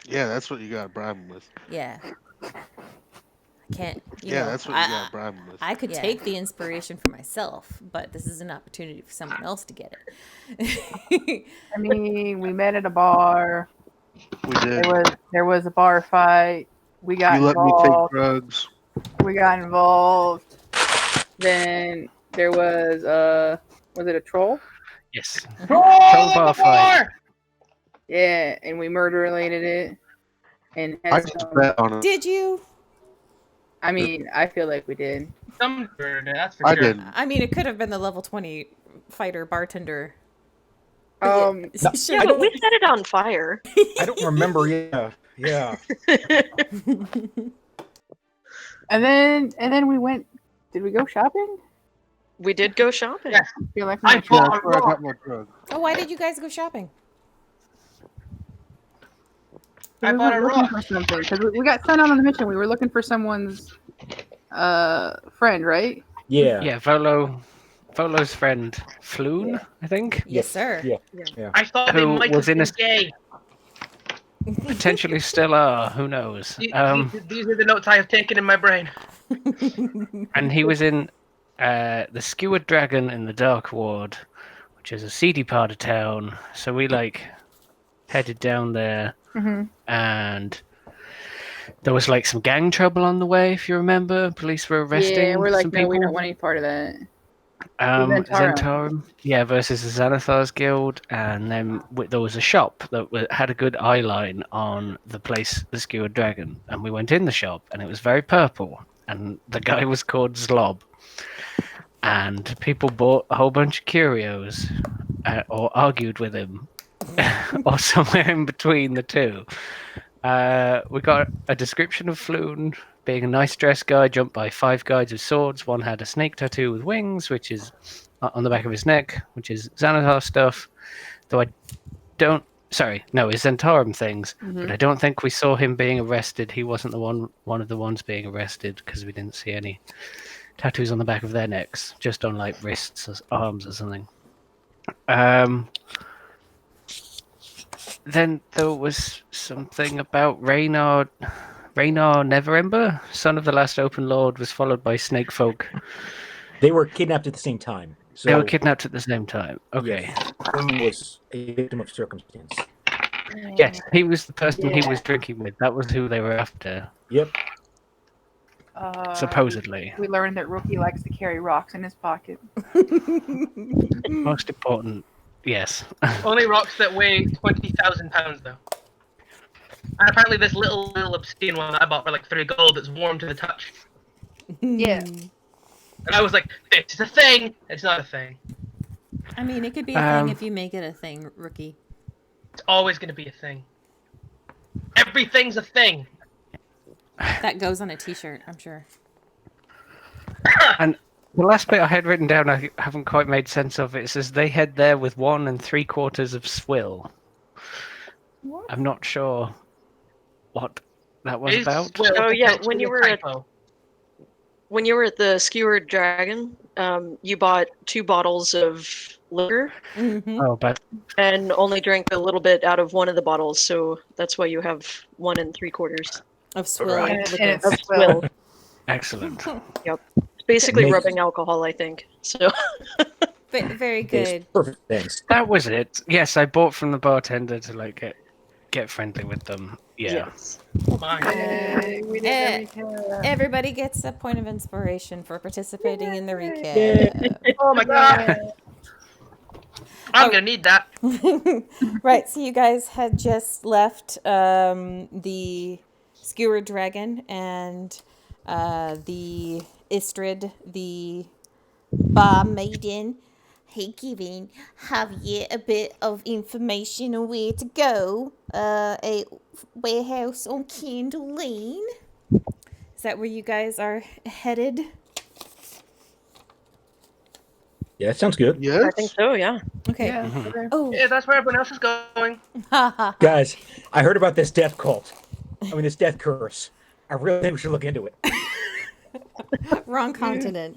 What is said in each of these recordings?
Yeah, that's what you got to bribe him with. Yeah. I can't, Yeah, that's what you got to bribe him with. I could take the inspiration for myself, but this is an opportunity for someone else to get it. I mean, we met at a bar. We did. There was a bar fight. We got You let me take involved. drugs. We got involved. Then there was it a troll? Yes. Troll Troll in bar the fight. bar! Yeah, and we murder related it. And I had just some. bet on it. Did you? I mean, I feel like we did. Some that's for I sure. didn't. I mean, it could have been the level 20 fighter bartender. Um, No, Sure. Yeah, but we set it on fire. I don't remember. Yeah. and then we went. Did we go shopping? We did go shopping. Yes. I feel like I we Yeah, bought that's a where I rock. got my drugs. Oh, why did you guys go shopping? I we bought were a looking rock. for something because we got sent out on the mission. We were looking for someone's friend, right? Yeah. Yeah, Volo's friend, Floon, I think. Yes, sir. Yeah. I thought they Who might was have in been a- gay. Potentially still are, who knows? These are the notes I have taken in my brain. And he was in the Skewered Dragon in the Dark Ward, which is a seedy part of town. So we headed down there, Mm-hmm. and there was some gang trouble on the way. If you remember, police were arresting. Yeah, we're like, some no, we people. don't want any part of that. Zentarum. Zentarum. Yeah, versus the Xanathar's Guild, and then there was a shop that had a good eye line on the place, the Skewered Dragon, and we went in the shop, and it was very purple, and the guy was called Zlob, and people bought a whole bunch of curios, or argued with him, or somewhere in between the two. We got a description of Floon being a nice dressed guy, jumped by 5 guys with swords. One had a snake tattoo with wings, which is on the back of his neck, which is Xanathar stuff. Though I don't. Sorry, no, it's Zentarum things. But I don't think we saw him being arrested. He wasn't one of the ones being arrested because we didn't see any tattoos on the back of their necks, just on wrists or arms or something. Then there was something about Raynar Neverember, son of the last Open Lord, was followed by snake folk. They were kidnapped at the same time. So They were kidnapped at the same time. Okay. yes, one was a victim of circumstance. Yes, he was the person he was drinking with. That was who they were after, Yep. supposedly. We learned that Rookie likes to carry rocks in his pocket. Most important, yes. Only rocks that weigh 20,000 pounds, though. And apparently, this little obscene one that I bought for 3 gold that's warm to the touch. Yeah. And I was like, it's a thing! It's not a thing. I mean, it could be a thing if you make it a thing, Rookie. It's always going to be a thing. Everything's a thing! That goes on a t-shirt, I'm sure. And the last bit I had written down, I haven't quite made sense of it. It says they head there with 1 3/4 of swill. What? I'm not sure what that was Is about. Will Oh, yeah, potentially when you a were at- typo? When you were at the Skewered Dragon, you bought 2 bottles of liquor Mm-hmm. Oh, but and only drank a little bit out of one of the bottles, so that's why you have 1 3/4 Of swill. Right. And liquor. it's of swill. swill. excellent. It's basically Makes- rubbing alcohol, I think. So Very Yes, good. perfect. Thanks. That was it. Yes, I bought from the bartender to get friendly with them. Yeah. yes. Fine. Yay, we did Eh, the recap. Everybody gets a point of inspiration for participating in the recap. Oh my god! I'm gonna need that. Right, so you guys had just left the Skewered Dragon and the Istrid, the Bar Maiden. Hey, Kevin, have you a bit of information on where to go? A warehouse on Candle Lane? Is that where you guys are headed? Yeah, that sounds good. Yes. I think so, yeah. Okay. Yeah. Mhm. Okay. Oh, Yeah, that's where everyone else is going. Guys, I heard about this death cult. This death curse. I really think we should look into it. wrong continent.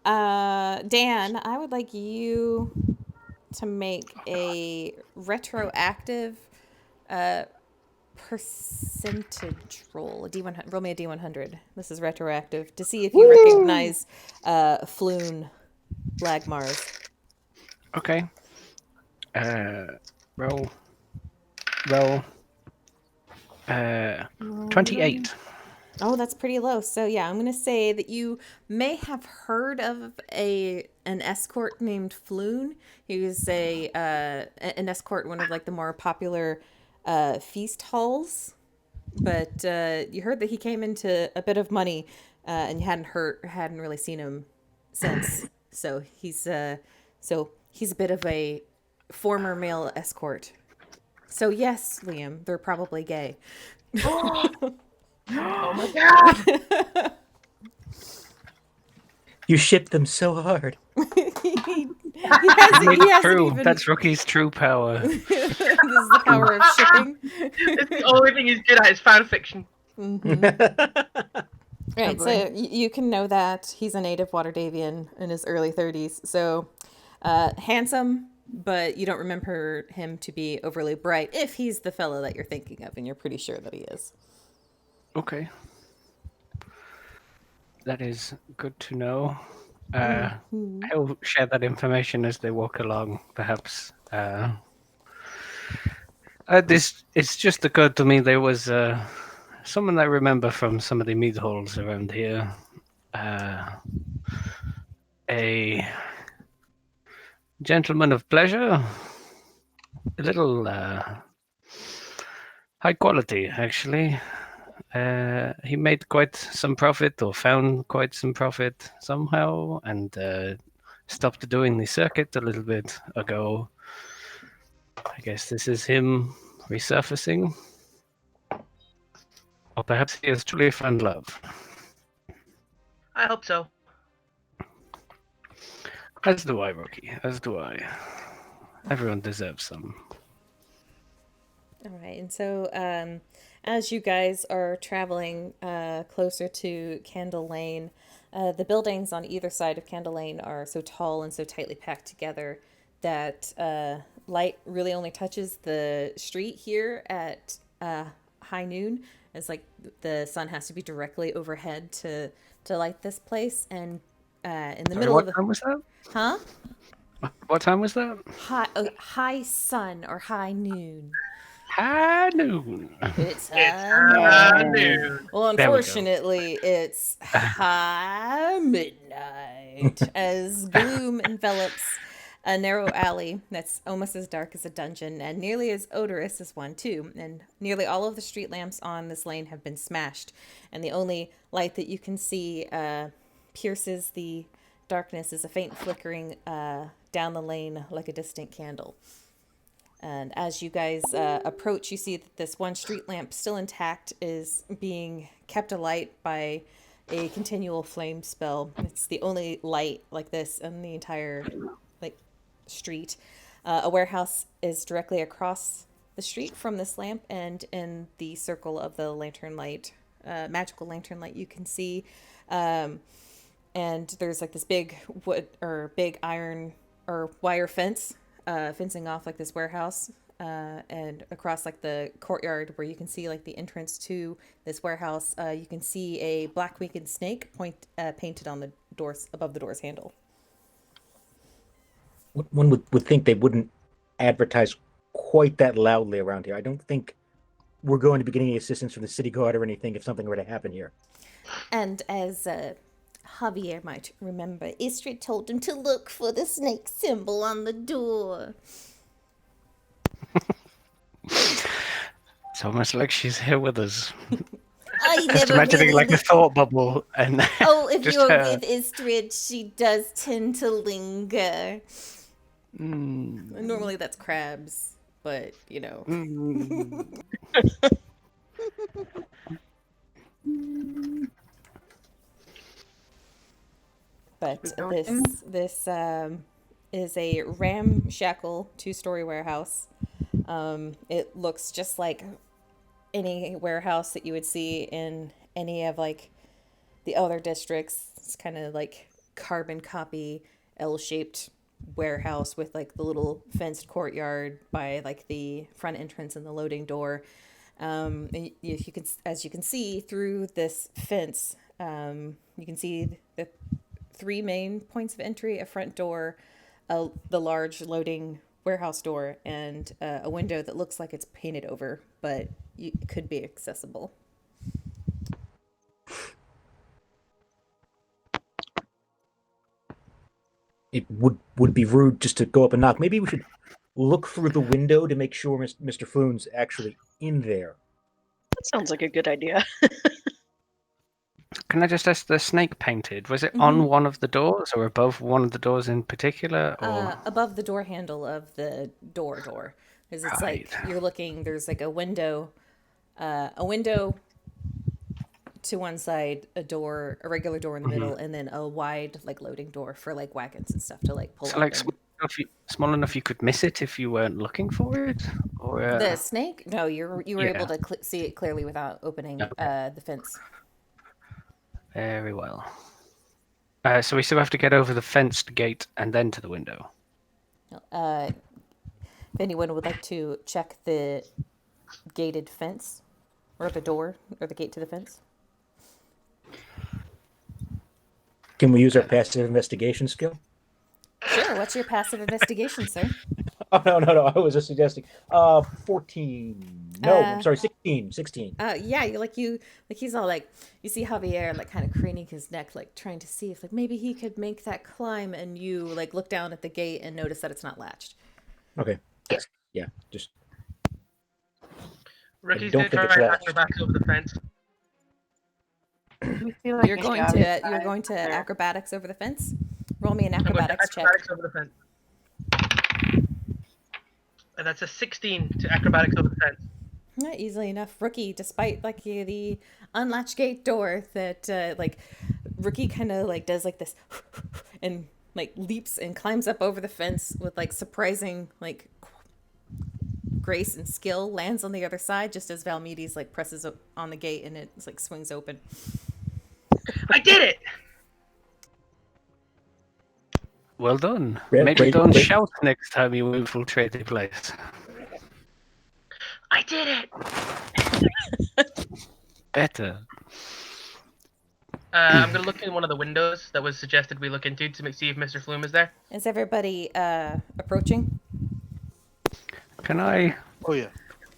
Dan, I would like you to make a retroactive percentage roll. A D100. Roll me a D100. This is retroactive to see if you recognize Floon Lagmars. Okay. Roll. Roll. 28. Oh, that's pretty low. So yeah, I'm gonna say that you may have heard of an escort named Floon. He was an escort, one of like the more popular feast halls. But you heard that he came into a bit of money, and you hadn't really seen him since. So he's a bit of a former male escort. So yes, Liam, they're probably gay. Oh my god! You shipped them so hard. he Made it hasn't true. even. That's Rookie's true power. This is the power of shipping. It's the only thing he's good at is fan fiction. Right, so you can know that he's a native Waterdavian in his early 30s. So handsome, but you don't remember him to be overly bright if he's the fellow that you're thinking of, and you're pretty sure that he is. Okay. That is good to know. He'll share that information as they walk along, perhaps. It's just occurred to me there was someone I remember from some of the mead halls around here. A gentleman of pleasure. A little high quality, actually. He made quite some profit, or found quite some profit somehow, and stopped doing the circuit a little bit ago. I guess this is him resurfacing. Or perhaps he has truly found love. I hope so. As do I, Rookie. As do I. Everyone deserves some. All right, and so as you guys are traveling closer to Candle Lane, the buildings on either side of Candle Lane are so tall and so tightly packed together that light really only touches the street here at high noon. It's like the sun has to be directly overhead to light this place, and in the middle of What time was that? huh What time was that? high sun or high noon. High noon. It's Dude. well, There we go. unfortunately, it's high midnight as gloom envelops a narrow alley that's almost as dark as a dungeon and nearly as odorous as one, too. And nearly all of the street lamps on this lane have been smashed, and the only light that you can see pierces the darkness is a faint flickering down the lane like a distant candle. And as you guys approach, you see that this one street lamp, still intact, is being kept alight by a continual flame spell. It's the only light like this in the entire street. A warehouse is directly across the street from this lamp, and in the circle of the lantern light, magical lantern light, you can see. And there's like this big wood or big iron or wire fence fencing off like this warehouse, and across like the courtyard where you can see like the entrance to this warehouse, you can see a black winged snake painted on the doors above the door's handle. One would think they wouldn't advertise quite that loudly around here. I don't think we're going to be getting any assistance from the city guard or anything if something were to happen here. And as Javier might remember, Istrid told him to look for the snake symbol on the door. It's almost like she's here with us. I Just imagining like a thought bubble and Oh, if just you're her. with Istrid, she does tend to linger. Normally that's crabs, but you know. But this is a ramshackle 2-story warehouse. It looks just like any warehouse that you would see in any of like the other districts. It's kind of like carbon copy L-shaped warehouse with like the little fenced courtyard by like the front entrance and the loading door. If you can, as you can see through this fence, you can see the 3 main points of entry: a front door, the large loading warehouse door, and a window that looks like it's painted over, but it could be accessible. It would be rude just to go up and knock. Maybe we should look through the window to make sure Mr. Floon's actually in there. That sounds like a good idea. Can I just ask, the snake painted, was it on one of the doors or above one of the doors in particular? Or Above the door handle of the door, because it's like Right. you're looking. There's like a window to one side, a regular door in the middle, and then a wide like loading door for like wagons and stuff to like pull so up. like And small enough you could miss it if you weren't looking for it? Or the snake? No, you were able Yeah. to see it clearly without opening Okay. the fence. Very well. So we still have to get over the fenced gate and then to the window. If anyone would like to check the gated fence, or the door, or the gate to the fence. Can we use our passive investigation skill? Sure. What's your passive investigation, sir? Oh, no. I was just suggesting. 14. No, I'm sorry, 16. 16. Yeah, he's all like, you see Javier like kind of craning his neck, like trying to see if like maybe he could make that climb, and you like look down at the gate and notice that it's not latched. Okay. Yeah, just Ricky's don't gonna think try it's latched. acrobatics over the fence. We feel like You're any going obvious to signs there. acrobatics over the fence. Roll me an I'm going to acrobatics check. acrobatics over the fence. And that's a 16 to acrobatics over the fence. Not easily enough. Rookie, despite like the unlatched gate door that like Rookie kind of like does like this and like leaps and climbs up over the fence with like surprising like grace and skill, lands on the other side just as Valmedes like presses on the gate and it like swings open. I did it! Well done. Yeah, Maybe great, don't great. shout next time you infiltrate the place. I did it! Better. I'm gonna look in one of the windows that was suggested we look into to see if Mr. Flume is there. Is everybody approaching? Can I Oh yeah.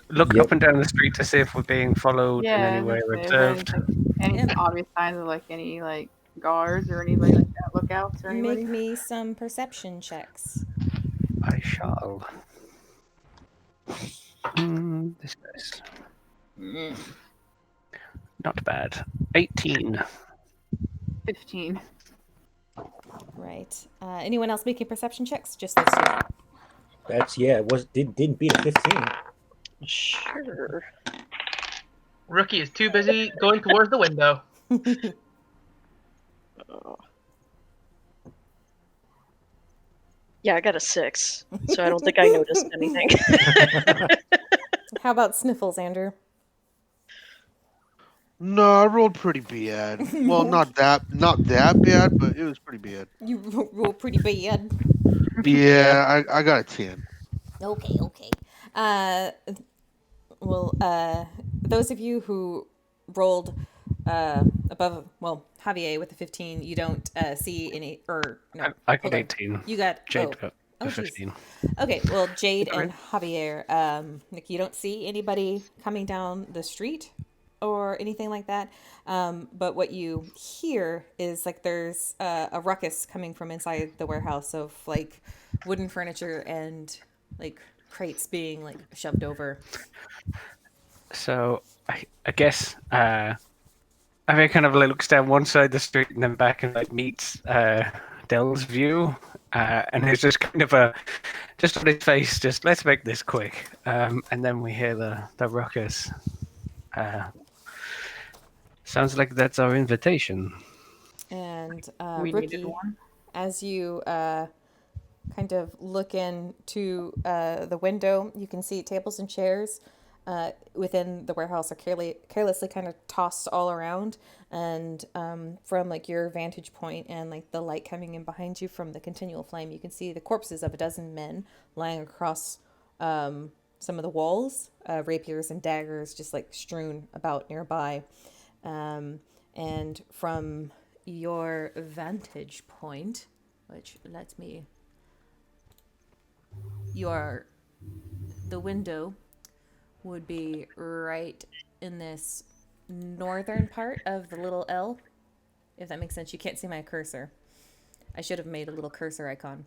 look Yep. up and down the street to see if we're being followed in any way or if there's observed? any Yeah. obvious signs of like any like guards or anybody like that, lookouts or anybody. Make me some perception checks. I shall. This dice. Not bad. 18. 15. Right. Anyone else making perception checks? Just those two. That's didn't beat a 15. Sure. Rookie is too busy going towards the window. Yeah, I got a 6, so I don't think I noticed anything. How about Sniffles, Andrew? No, I rolled pretty bad. Well, not that bad, but it was pretty bad. You roll pretty bad. Yeah, I got a 10. Okay. Those of you who rolled above, Javier with the 15, you don't see any, or no. I got hold on. 18. You got, Jade got oh, the geez. 15. Okay, well, Jade and Javier, Nick, you don't see anybody coming down the street or anything like that. But what you hear is like there's a ruckus coming from inside the warehouse of like wooden furniture and like crates being like shoved over. So I guess Javier kind of like looks down one side of the street and then back and like meets Dell's view. And it's just kind of just on his face, just let's make this quick. And then we hear the ruckus. Sounds like that's our invitation. And We Rookie, needed one. as you kind of look into the window, you can see tables and chairs within the warehouse are carelessly kind of tossed all around. And from like your vantage point and like the light coming in behind you from the continual flame, you can see the corpses of a dozen men lying across some of the walls, rapiers and daggers just like strewn about nearby. And from your vantage point, which let me, the window would be right in this northern part of the little L, if that makes sense. You can't see my cursor. I should have made a little cursor icon.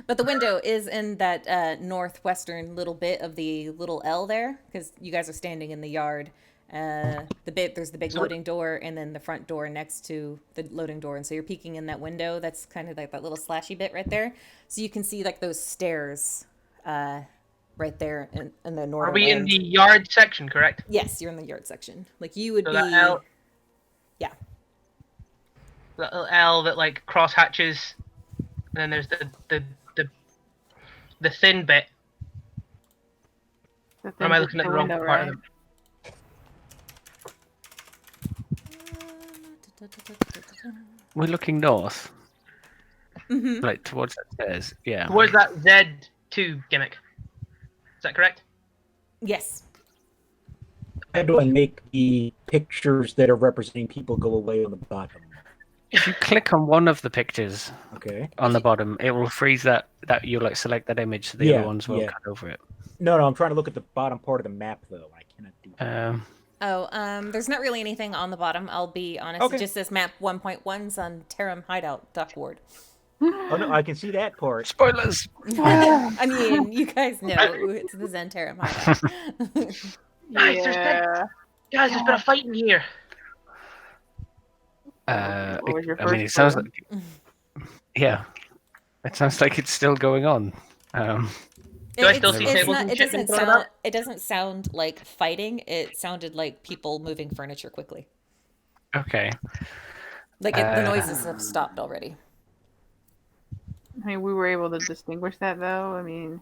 But the window is in that northwestern little bit of the little L there, because you guys are standing in the yard. There's the big loading door, and then the front door next to the loading door, and so you're peeking in that window. That's kind of like that little slashy bit right there, so you can see like those stairs, right there in the northern Are we in end. the yard section, correct? Yes, you're in the yard section. Like you would So be. that L, Yeah. that little L that like cross hatches, and then there's the thin bit. The Or am I thing looking at with the wrong window, part right? of the... We're looking north, Mm-hmm. like towards the stairs. Yeah. Where's that Z2 gimmick? Is that correct? Yes. How do I make the pictures that are representing people go away on the bottom? If you click on one of the pictures Okay. on the bottom, it will freeze that you like select that image, so the Yeah, other ones will yeah. cut over it. No, I'm trying to look at the bottom part of the map, though. I cannot do that. There's not really anything on the bottom. I'll be honest. Okay. It just says map 1.1's on Terram Hideout Duckward. Oh, no, I can see that part. Spoilers. I mean, you guys know it's the Zen Terram Hideout. Guys, there's been a fight in here. What was your I mean, it first sounds spoiler? like, yeah, it sounds like it's still going on. Do I still see tables and it shit being doesn't thrown sound. about? It doesn't sound like fighting. It sounded like people moving furniture quickly. Okay. Like the noises have stopped already. I mean, we were able to distinguish that, though. I mean,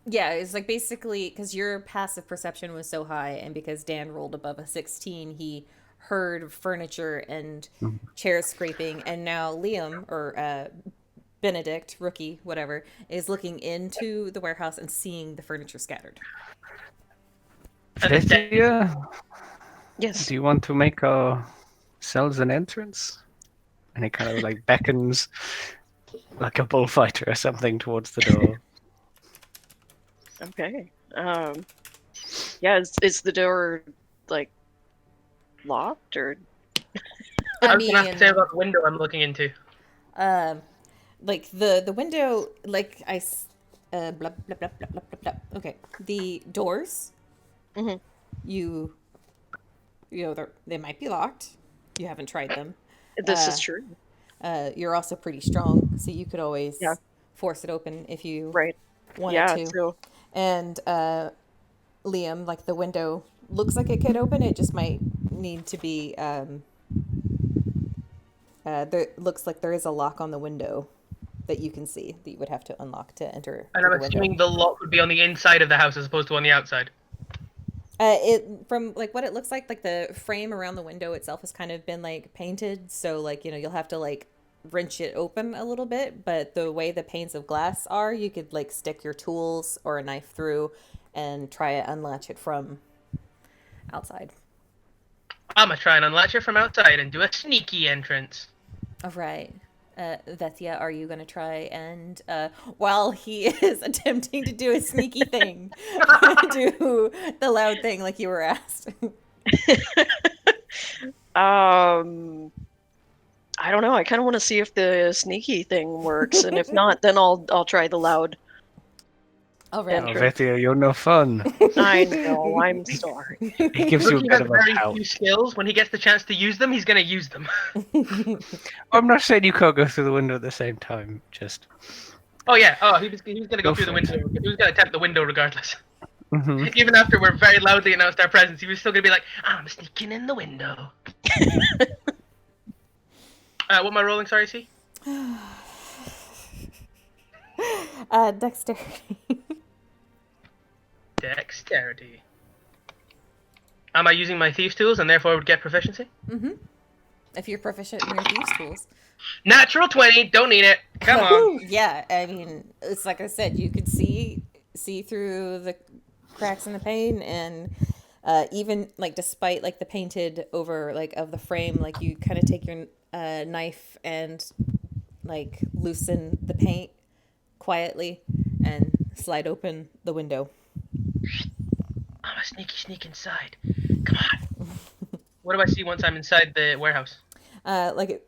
Yeah, it's like basically because your passive perception was so high, and because Dan rolled above a 16, he heard furniture and chairs scraping, and now Liam or Benedict, rookie, whatever, is looking into the warehouse and seeing the furniture scattered. Lydia, Yes. do you want to make ourselves an entrance? And he kind of like beckons like a bullfighter or something towards the door. Okay. Yeah, is the door like locked or? I was gonna have to say about the window I'm looking into. Like the window, like blah, blah, blah, blah, blah, blah, blah. Okay, the doors. Mhm. You know they might be locked. You haven't tried them. This is true. You're also pretty strong, so you could always Yeah. force it open if you Right. wanted Yeah. to. So And Liam, like the window looks like it could open. It just might need to be. There looks like there is a lock on the window that you can see that you would have to unlock to enter. And to I'm the window. assuming the lock would be on the inside of the house as opposed to on the outside. It from like what it looks like the frame around the window itself has kind of been like painted, so like you'll have to like wrench it open a little bit, but the way the panes of glass are, you could like stick your tools or a knife through and try to unlatch it from outside. I'm gonna try and unlatch it from outside and do a sneaky entrance. All right. Vethia, are you going to try and, while he is attempting to do a sneaky thing, do the loud thing like you were asked? I don't know. I kind of want to see if the sneaky thing works, and if not, then I'll try the loud. All right. Oh, Vethia, you're no fun. I know. I'm sorry. He gives you a Rookie bit has of a very pout. few skills. When he gets the chance to use them, he's gonna use them. I'm not saying you can't go through the window at the same time. Just. Oh yeah. Oh, he was gonna go Go through the for it. window. He was gonna attempt the window regardless. Mhm. Even after we're very loudly announced our presence, he was still gonna be like, "I'm sneaking in the window." What am I rolling? Sorry, see. Dexterity. Dexterity. Am I using my thieves' tools and therefore would get proficiency? If you're proficient in your thieves' tools. Natural 20. Don't need it. Come on. Yeah, I mean, it's like I said, you could see see through the cracks in the pane, and even like despite like the painted over like of the frame, like you kind of take your knife and like loosen the paint quietly and slide open the window. I'm a sneak inside. Come on. What do I see once I'm inside the warehouse?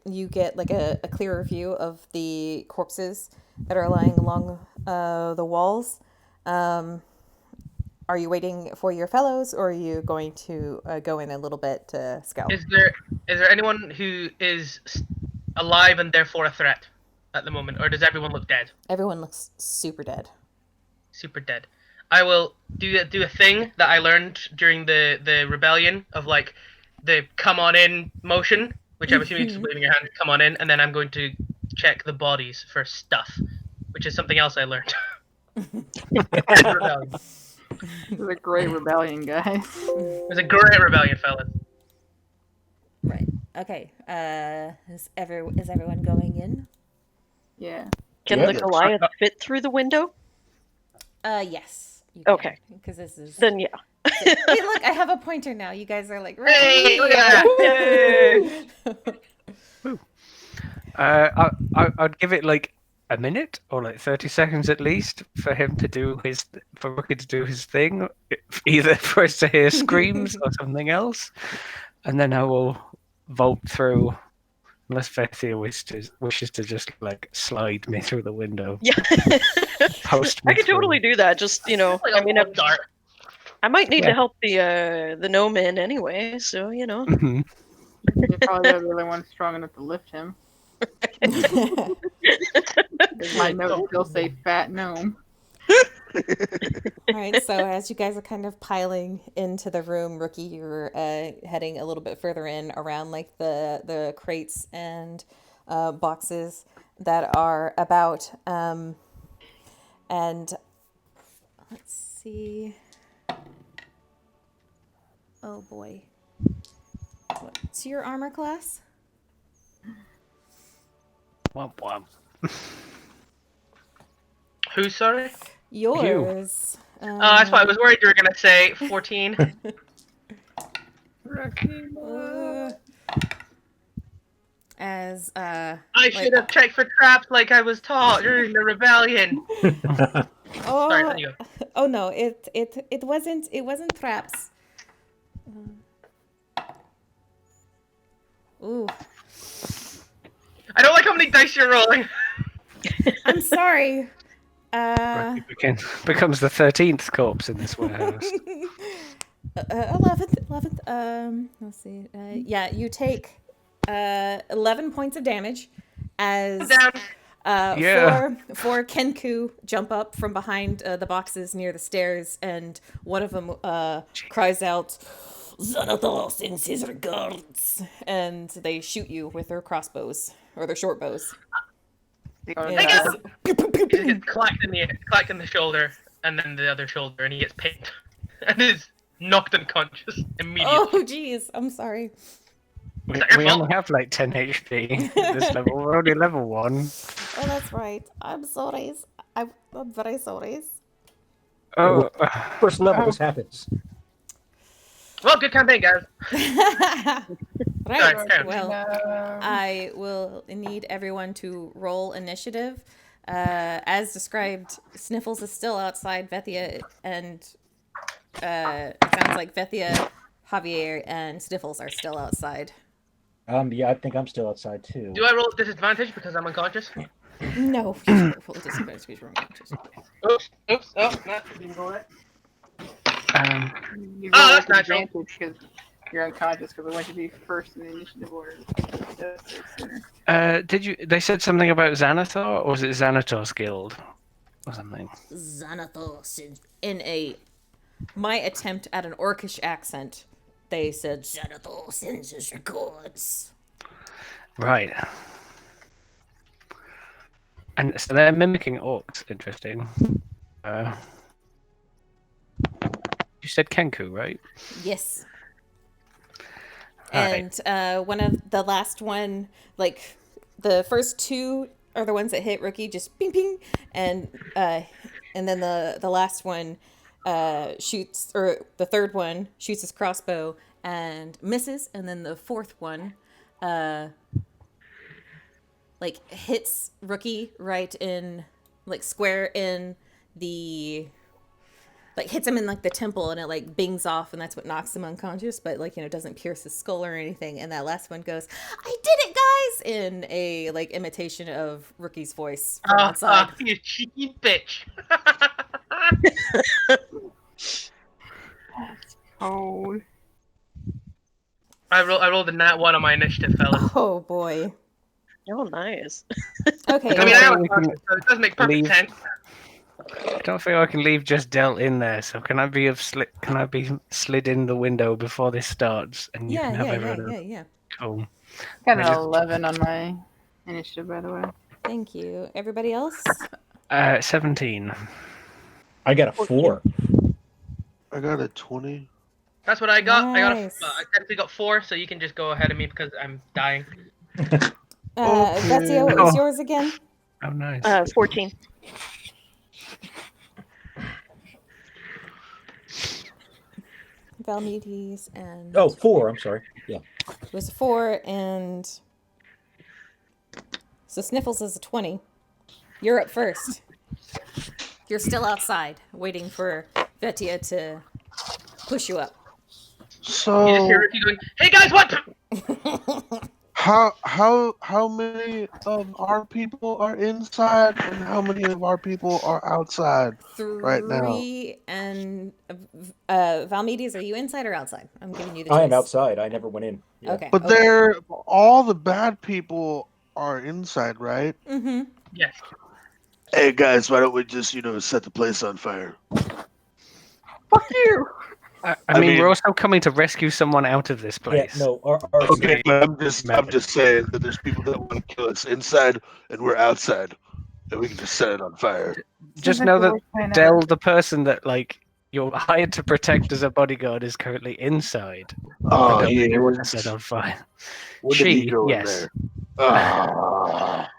You get like a clearer view of the corpses that are lying along the walls. Are you waiting for your fellows, or are you going to go in a little bit to scout? Is there anyone who is alive and therefore a threat at the moment, or does everyone look dead? Everyone looks super dead. Super dead. I will do a thing that I learned during the rebellion of like the come on in motion, which I'm assuming is just waving your hand, come on in, and then I'm going to check the bodies for stuff, which is something else I learned. Rebellion. It was a great rebellion, guys. It was a great rebellion, fellas. Right. Okay. Is everyone going in? Yeah. Can Yeah. the Goliath fit through the window? Yes. You can, Okay. because this is. Then yeah. Hey, look! I have a pointer now. You guys are like, Hey, look at that. I'd give it like a minute or like 30 seconds at least for him to do for Rookie to do his thing, either for us to hear screams or something else, and then I will vault through. Unless Vethia wishes to just like slide me through the window. Yeah. Post I me could totally through. do that. Just Like I mean, dart. I might need Yeah. to help the gnome in anyway. So Mhm. You're probably the only one strong enough to lift him. My notes still say fat gnome. All right, so as you guys are kind of piling into the room, Rookie, you're heading a little bit further in around like the crates and boxes that are about. And let's see. Oh boy. What's your armor class? Womp womp. Who, sorry? Yours. That's why I was worried you were gonna say 14. As I should have checked for traps like I was taught during the rebellion. Sorry, there you go. Oh no, it wasn't traps. Ooh, I don't like how many dice you're rolling. I'm sorry. Rookie becomes the 13th corpse in this warehouse. 11th. Let's see. Yeah, you take 11 points of damage as Down. Yeah. four Kenku jump up from behind the boxes near the stairs, and one of them cries out, "Xanathar sends his regards," and they shoot you with their crossbows or their short bows. Hey, guys. He just gets clacked in the shoulder, and then the other shoulder, and he gets pinned, and is knocked unconscious immediately. Oh, geez, I'm sorry. We only have like 10 HP at this level. We're only level 1. Oh, that's right. I'm sorry. I'm very sorry. Oh, First level, this happens. Well, good campaign, guys. Right. Sorry. Well, I will need everyone to roll initiative. As described, Sniffles is still outside. Vethia and it sounds like Vethia, Javier, and Sniffles are still outside. Yeah, I think I'm still outside too. Do I roll at disadvantage because I'm unconscious? No, you should roll disadvantage because you're unconscious. Oops. Oh, no, didn't roll it. You Oh, roll that's with natural. advantage because you're unconscious because I want you to be first in the initiative order. they said something about Xanathar, or was it Xanatar's guild? Or something? Xanathar in my attempt at an orcish accent, they said Xanathar sends his regards. Right. And so they're mimicking orcs. Interesting. You said Kenku, right? Yes. Right. And one of the last one, like the first two are the ones that hit Rookie, just ping ping, and And then the last one shoots, or the third one shoots his crossbow and misses, and then the fourth one like hits Rookie right in, like square in the, like hits him in like the temple, and it like bings off, and that's what knocks him unconscious, but like, you know, doesn't pierce his skull or anything. And that last one goes, "I did it, guys," in a like imitation of Rookie's voice from outside. You cheeky bitch. Oh. I rolled a nat 1 on my initiative, fellas. Oh boy. Oh, nice. Okay. I mean, I don't am think we can so it does make perfect leave- sense. I don't think I can leave just Delt in there. So can I be slid in the window before this starts, and you Yeah, can have yeah, everyone? yeah. Cool. Got I an just- 11 on my initiative, by the way. Thank you. Everybody else? 17. I got a 4. I got a 20. That's what I got. Nice. I technically got 4, so you can just go ahead of me because I'm dying. Okay. Betsy, what was Oh. yours again? Oh, nice. 14. Valmedes and Oh, 4. I'm sorry. Yeah. it was 4, and so Sniffles is a 20. You're up first. You're still outside, waiting for Vetia to push you up. You just So hear Ricky going, "Hey guys, what?" how many of our people are inside and how many of our people are outside right now? 3 and Valmedes, are you inside or outside? I'm giving you the choice. I am outside. I never went in. Yeah. Okay. But they're all the bad people are inside, right? Mm-hmm. Yes. Hey guys, why don't we just set the place on fire? Fuck you! I mean, mean- we're also coming to rescue someone out of this Yeah, place. no. Our Okay, but I'm just Method. saying that there's people that want to kill us inside and we're outside, and we can just set it on fire. Just Seems know like the that worst plan Dell, ever. the person that like you're hired to protect as a bodyguard, is currently inside. Oh, The building yeah. you want to set on fire. When did he She, go in yes. there? Ah.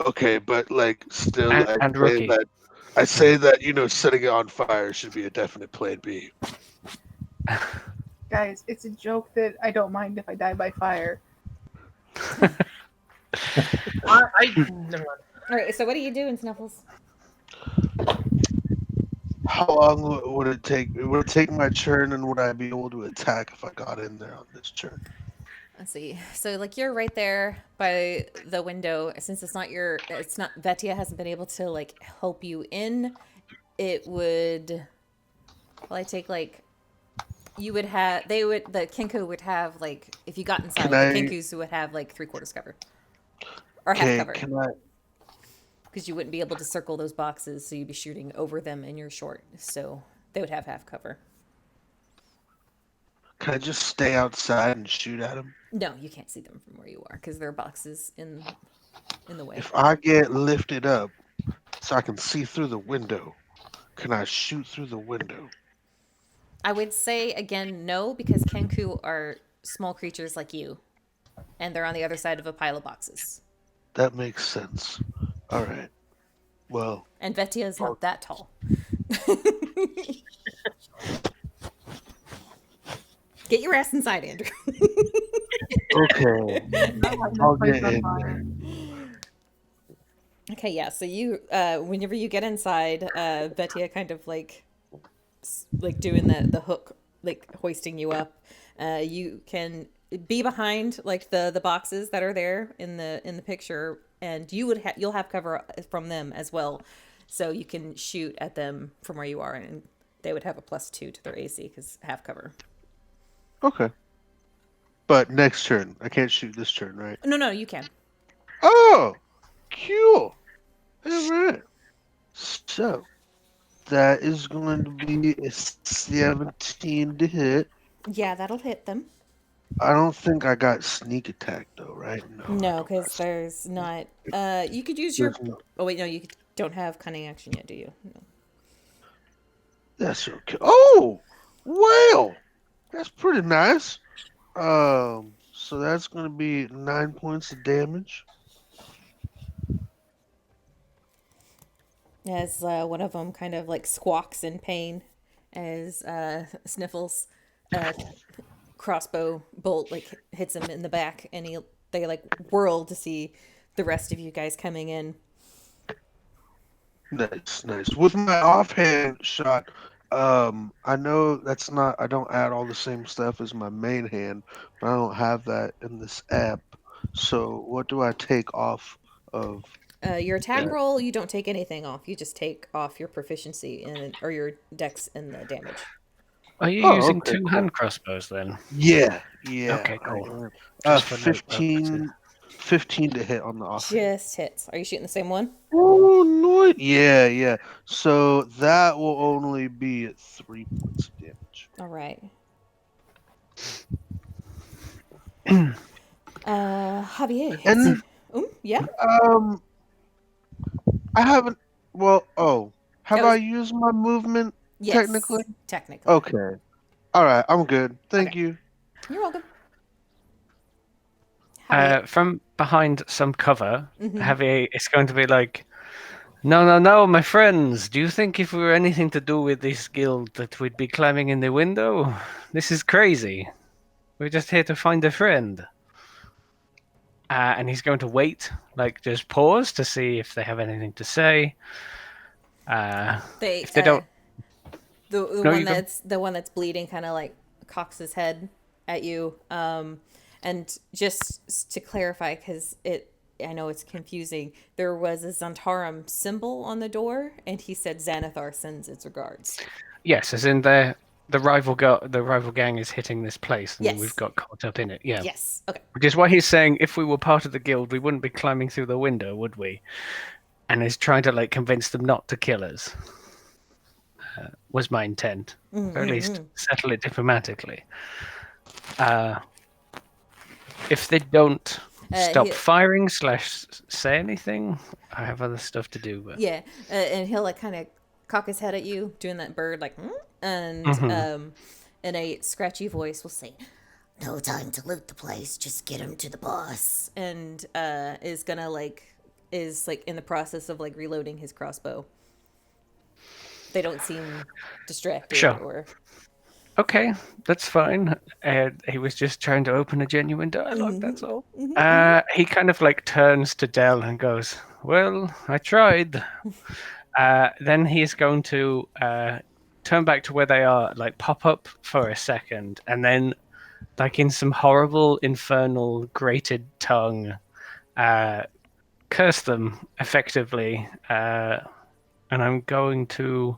Okay, but like still, And Rookie. I say that setting it on fire should be a definite plan B. Guys, it's a joke that I don't mind if I die by fire. Never mind. All right. So what are you doing, Snuffles? How long would it take? Would it take my turn, and would I be able to attack if I got in there on this turn? Let's see. So like you're right there by the window. Since it's not Vetia hasn't been able to like help you in. It would probably take like the Kinku would have like, if you got inside, Can the I- Kinkus would have like 3/4 cover or half Okay, cover, can I? because you wouldn't be able to circle those boxes, so you'd be shooting over them and you're short, so they would have half cover. Can I just stay outside and shoot at him? No, you can't see them from where you are because there are boxes in the way. If I get lifted up so I can see through the window, can I shoot through the window? I would say again no, because Kenku are small creatures like you, and they're on the other side of a pile of boxes. That makes sense. All right. Well, And Vetia is not that tall. Get your ass inside, Andrew. okay. I'll get in there. Okay, yeah. So you, whenever you get inside, Vetia kind of like doing the hook, like hoisting you up. You can be behind like the boxes that are there in the picture, and you'll have cover from them as well, so you can shoot at them from where you are, and they would have a +2 to their AC because half cover. Okay. But next turn, I can't shoot this turn, right? No, you can. Oh, cool. All right. So that is going to be a 17 to hit. Yeah, that'll hit them. I don't think I got sneak attack though, right? No. I No, don't because got there's not. You could use your. There's no- Oh wait, no, you don't have cunning action yet, do you? No. That's okay. Oh, well, that's pretty nice. So that's going to be 9 points of damage. as one of them kind of like squawks in pain as Sniffles crossbow bolt like hits him in the back, and they like whirl to see the rest of you guys coming in. Nice, nice. With my offhand shot, I know that's not. I don't add all the same stuff as my main hand, but I don't have that in this app. So what do I take off of Your attack that? roll, you don't take anything off. You just take off your proficiency in or your dex in the damage. Are you Oh, using okay, two cool. hand crossbows then? Yeah, yeah, Okay, I cool. am. Just for note purposes. 15 to hit on the offhand. Just hits. Are you shooting the same one? Oh, no. Yeah, yeah. So that will only be at 3 points of damage. All right. Javier. And Yeah. um, I haven't. Well, have That I was used my movement technically? yes, technically. Okay. All right. I'm good. Thank Okay. you. You're welcome. Javier. From behind some cover, Javier is going to be like, no, no, no, my friends. Do you think if we were anything to do with this guild that we'd be climbing in the window? This is crazy. We're just here to find a friend. And he's going to wait, like just pause to see if they have anything to say. They If they don't, the no, one you go. the one that's bleeding kind of like cocks his head at you. And just to clarify, because I know it's confusing. There was a Xantarum symbol on the door, and he said Xanathar sends its regards. Yes, as in the rival gang is hitting this place, and Yes. we've got caught up in it. Yeah. Yes. Okay. Which is why he's saying if we were part of the guild, we wouldn't be climbing through the window, would we? And he's trying to like convince them not to kill us. Was my intent, or at least settle it diplomatically. If they don't stop firing / say anything, I have other stuff to do. But Yeah, and he'll like kind of cock his head at you, doing that bird like, and in a scratchy voice will say, "No time to loot the place. Just get him to the boss." And is in the process of like reloading his crossbow. They don't seem distracted Sure. or. Okay, that's fine. He was just trying to open a genuine dialogue, that's all. He kind of like turns to Dell and goes, well, I tried. Then he's going to turn back to where they are, like pop up for a second, and then like in some horrible, infernal, grated tongue, curse them effectively. And I'm going to...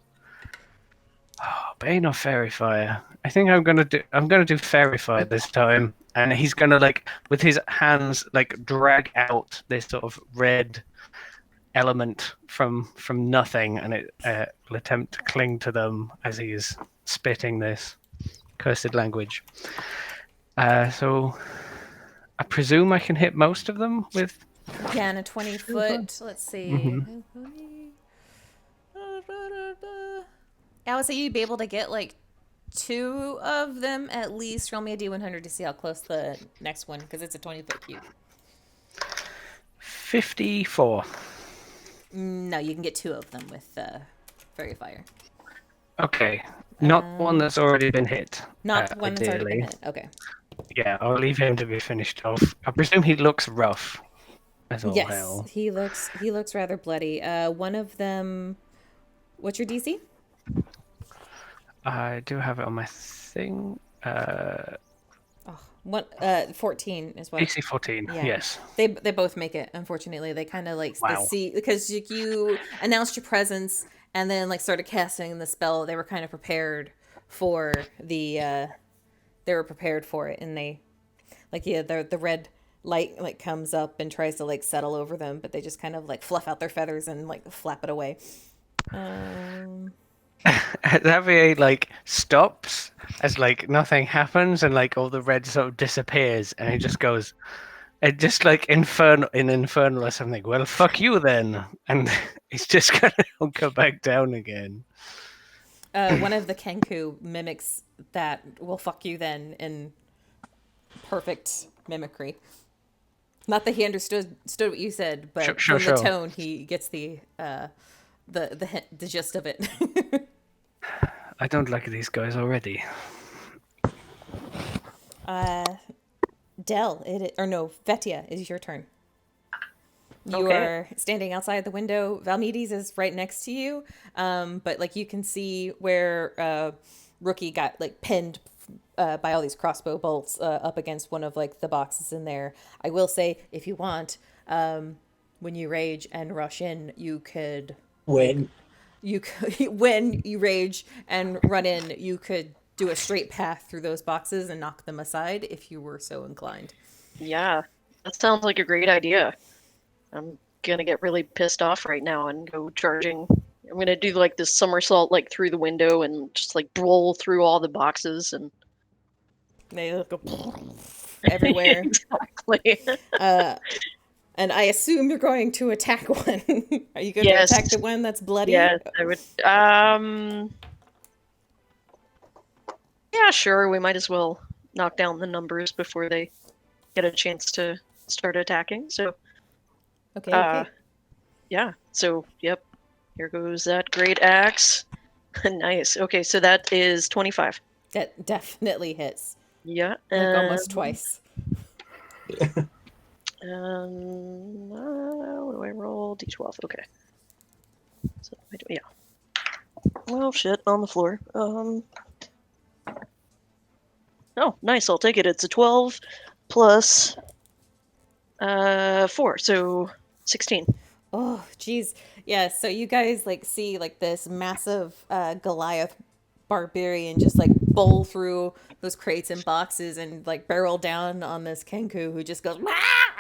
Bane or Fairy Fire? I think I'm gonna do Fairy Fire this time, and he's gonna like with his hands like drag out this sort of red element from nothing, and it will attempt to cling to them as he is spitting this cursed language. So I presume I can hit most of them with. You can a 20-foot. Let's see. I would say you'd be able to get like 2 of them at least. Roll me a d100 to see how close the next one, because it's a 20-foot cube. 54. No, you can get 2 of them with Fairy Fire. Okay, not one that's already been hit. Not one that's already been ideally. hit. Okay. Yeah, I'll leave him to be finished off. I presume he looks rough as all Yes, hell. he looks rather bloody. One of them. What's your DC? I do have it on my thing. 14 is what. DC 14, Yeah. yes. They both make it. Unfortunately, they kind of like Wow. they see, because you announced your presence and then like started casting the spell. They were kind of prepared for the. They were prepared for it, and they, like, the red light like comes up and tries to like settle over them, but they just kind of like fluff out their feathers and like flap it away. Xavier like stops as like nothing happens, and like all the red sort of disappears, and he just goes, it just like infernal or something. Well, fuck you then, and he's just gonna go back down again. One of the Kenku mimics that "will fuck you then" in perfect mimicry. Not that he understood what you said, but Sure. from the tone, he gets the the gist of it. I don't like these guys already. Dell, or no, Vetia, it is your turn. You Okay. are standing outside the window. Valmedes is right next to you, but like you can see where Rookie got like pinned by all these crossbow bolts up against one of like the boxes in there. I will say, if you want, when you rage and rush in, you could When you could when you rage and run in, you could do a straight path through those boxes and knock them aside if you were so inclined. Yeah, that sounds like a great idea. I'm gonna get really pissed off right now and go charging. I'm gonna do like this somersault like through the window and just like roll through all the boxes and They go everywhere. exactly. And I assume you're going to attack one. Are you going to Yes. attack the one that's bloody? Yes, I would. Yeah, sure. We might as well knock down the numbers before they get a chance to start attacking. So, Okay, okay. yeah. So, yep. Here goes that great axe. Nice. Okay, so that is 25. That definitely hits. Yeah. Like almost twice. What do I roll? D12. Okay. So yeah. Well, shit, on the floor. Oh, nice. I'll take it. It's a 12 plus 4, so 16. Oh, geez. Yeah, so you guys like see like this massive Goliath barbarian just like bowl through those crates and boxes and like barrel down on this Kenku who just goes Wah!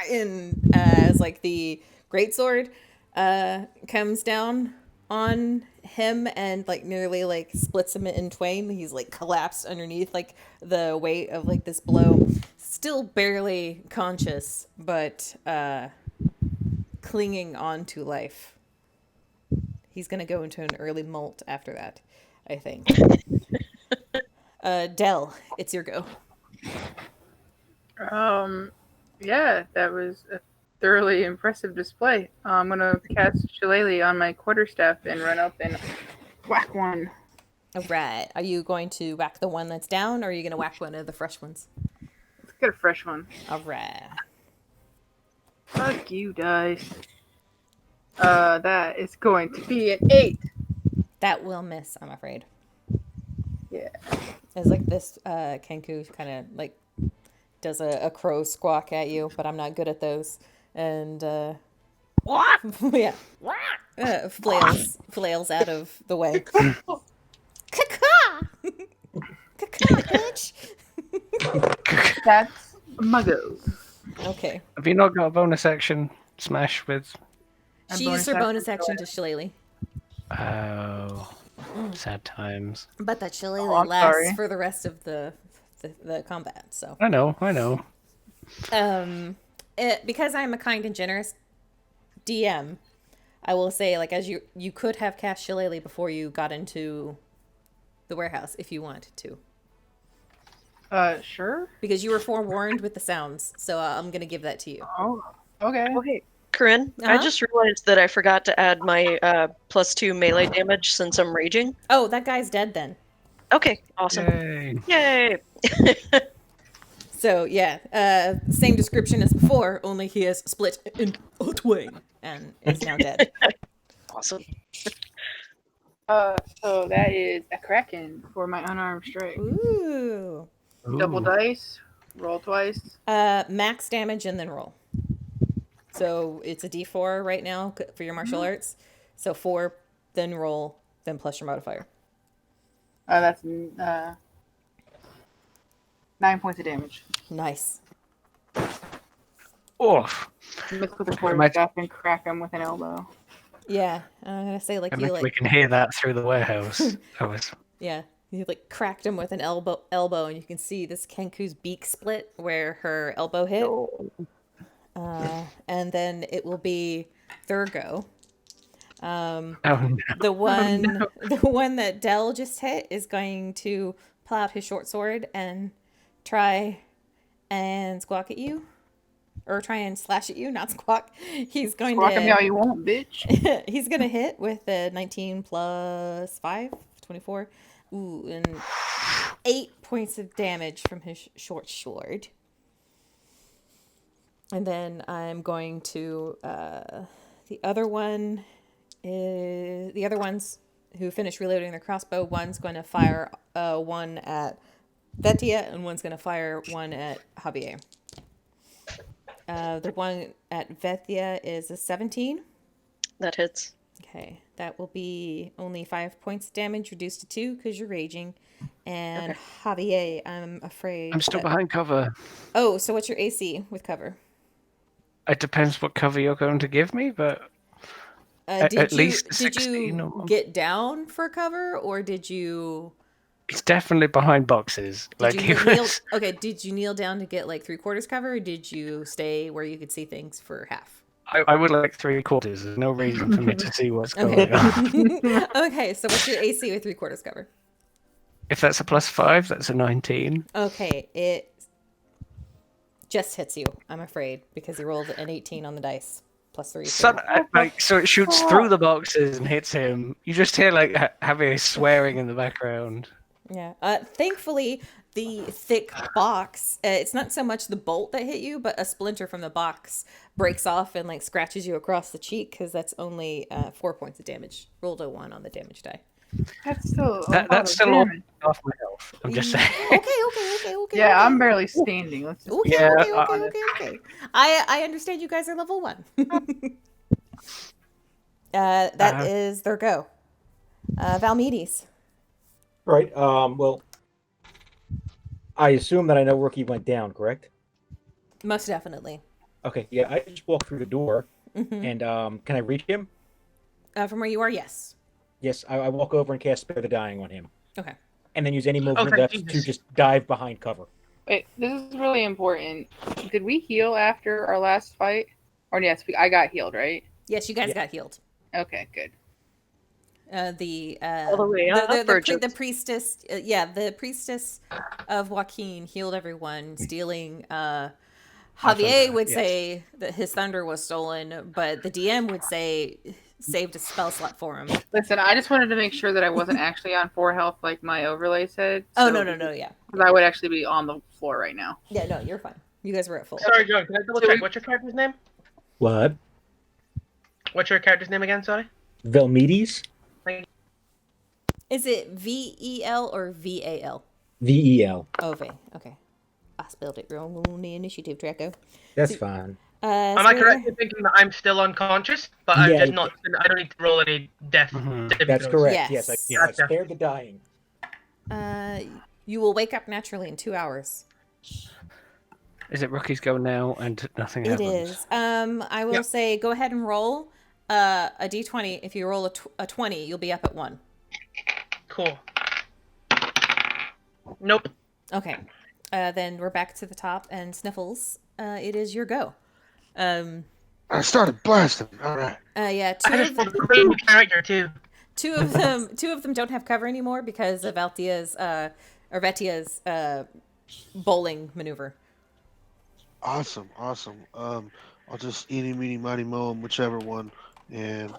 And as like the greatsword comes down on him and like nearly like splits him in twain. He's like collapsed underneath like the weight of like this blow. Still barely conscious, but clinging on to life. He's gonna go into an early molt after that, I think. Dell, it's your go. Yeah, that was a thoroughly impressive display. I'm gonna cast Shillelagh on my quarterstaff and run up and whack one. All right. Are you going to whack the one that's down, or are you gonna whack one of the fresh ones? Let's get a fresh one. All right. Fuck you, dice. That is going to be an 8. That will miss, I'm afraid. Yeah. It's like this Kenku kind of like does a crow squawk at you, but I'm not good at those. And yeah, flails out of the way. Caca, caca, bitch. That's my go. Okay. Have you not got a bonus action smash with? She used her bonus action to shillelagh. Oh, sad times. But that shillelagh I'm lasts sorry. for the rest of the combat. So I know. because I'm a kind and generous DM, I will say like as you could have cast shillelagh before you got into the warehouse if you wanted to. Sure. Because you were forewarned with the sounds, so I'm gonna give that to you. Oh, okay. Oh, hey, Corinne, I Uh-huh. just realized that I forgot to add my +2 melee damage since I'm raging. Oh, that guy's dead then. Okay, awesome. Yay. Yay! So yeah, same description as before, only he has split in twain and is now dead. Awesome. So that is a Kraken for my unarmed strike. Ooh. Double Ooh. dice, roll twice. Max damage and then roll. So it's a D4 right now for your martial arts. So 4, then roll, then plus your modifier. That's 9 points of damage. Nice. Oof. Miss with a quarterstaff and crack him with an elbow. Yeah, I'm gonna say like I you think like we can hear that through the warehouse. That was. yeah, you like cracked him with an elbow, and you can see this Kenku's beak split where her elbow hit. And then it will be Thurgo. Oh no. The one that Dell just hit is going to pull out his short sword and try and squawk at you. or try and slash at you, not squawk. He's going Squawk at me all to you want, bitch. he's going to hit with the 19 plus 5, 24. Ooh, and 8 points of damage from his short sword. And then I'm going to the other ones who finish reloading their crossbow. One's going to fire one at Vetia, and one's going to fire one at Javier. The one at Vetia is a 17. That hits. Okay, that will be only 5 points of damage, reduced to 2 because you're raging. And Javier, I'm afraid. I'm still that- behind cover. Oh, so what's your AC with cover? It depends what cover you're going to give me, but at least Did 16 you or... get down for cover, or did you? It's definitely behind boxes. Did Like you it kneel? was... Okay, did you kneel down to get like 3/4 cover, or did you stay where you could see things for half? I would like 3/4. There's no reason for me to see what's Okay. going on. Okay, so what's your AC with 3/4 cover? If that's a +5, that's a 19. Okay, it just hits you, I'm afraid, because you rolled an 18 on the dice. +3. So it shoots through the boxes and hits him. You just hear like Javier swearing in the background. Yeah. Thankfully, the thick box, it's not so much the bolt that hit you, but a splinter from the box breaks off and like scratches you across the cheek, because that's only 4 points of damage. Rolled a 1 on the damage die. That's still That's still all off my health. I'm just saying. Okay. Yeah, I'm barely standing. Let's just Okay, Yeah, okay. I understand you guys are level 1. That is their go. Valmedes. Right. Well, I assume that I know Rookie went down, correct? Most definitely. Okay. Yeah, I just walked through the door, and can I reach him? From where you are, yes. Yes, I walk over and cast Spare the Dying on him, Okay. and then use any movement thank left to Jesus. just dive behind cover. Wait, this is really important. Did we heal after our last fight? Or yes, I got healed, right? Yes, you guys got healed. Okay, good. All the way up, or just... the priestess, the priestess of Joaquin healed everyone, stealing. Javier would say that his thunder was stolen, but the DM would say saved a spell slot for him. Listen, I just wanted to make sure that I wasn't actually on 4 health like my overlay said. Oh, so- no, yeah. Because I would actually be on the floor right now. Yeah, no, you're fine. You guys were at full. Sorry, John. Can I double check? What's your character's name? What? What's your character's name again? Sorry. Velmedes? Is it VEL or VAL? VEL. Oh, okay. I spelled it wrong on the initiative, Draco. That's fine. Am I correct in thinking that I'm still unconscious, but I'm just not? I don't need to roll any death. That's correct. Yes. I spared the dying. You will wake up naturally in 2 hours. Is it Rookie's go now and nothing happens? It is. I will say go ahead and roll a d20. If you roll a 20, you'll be up at 1. Cool. Nope. Okay. Then we're back to the top, and Sniffles, it is your go. I started blasting. All right. Yeah, I just rolled a great new character too. two of them don't have cover anymore because of Vetia's bowling maneuver. Awesome. I'll just eeny, meeny, miny, moe 'em, whichever one. And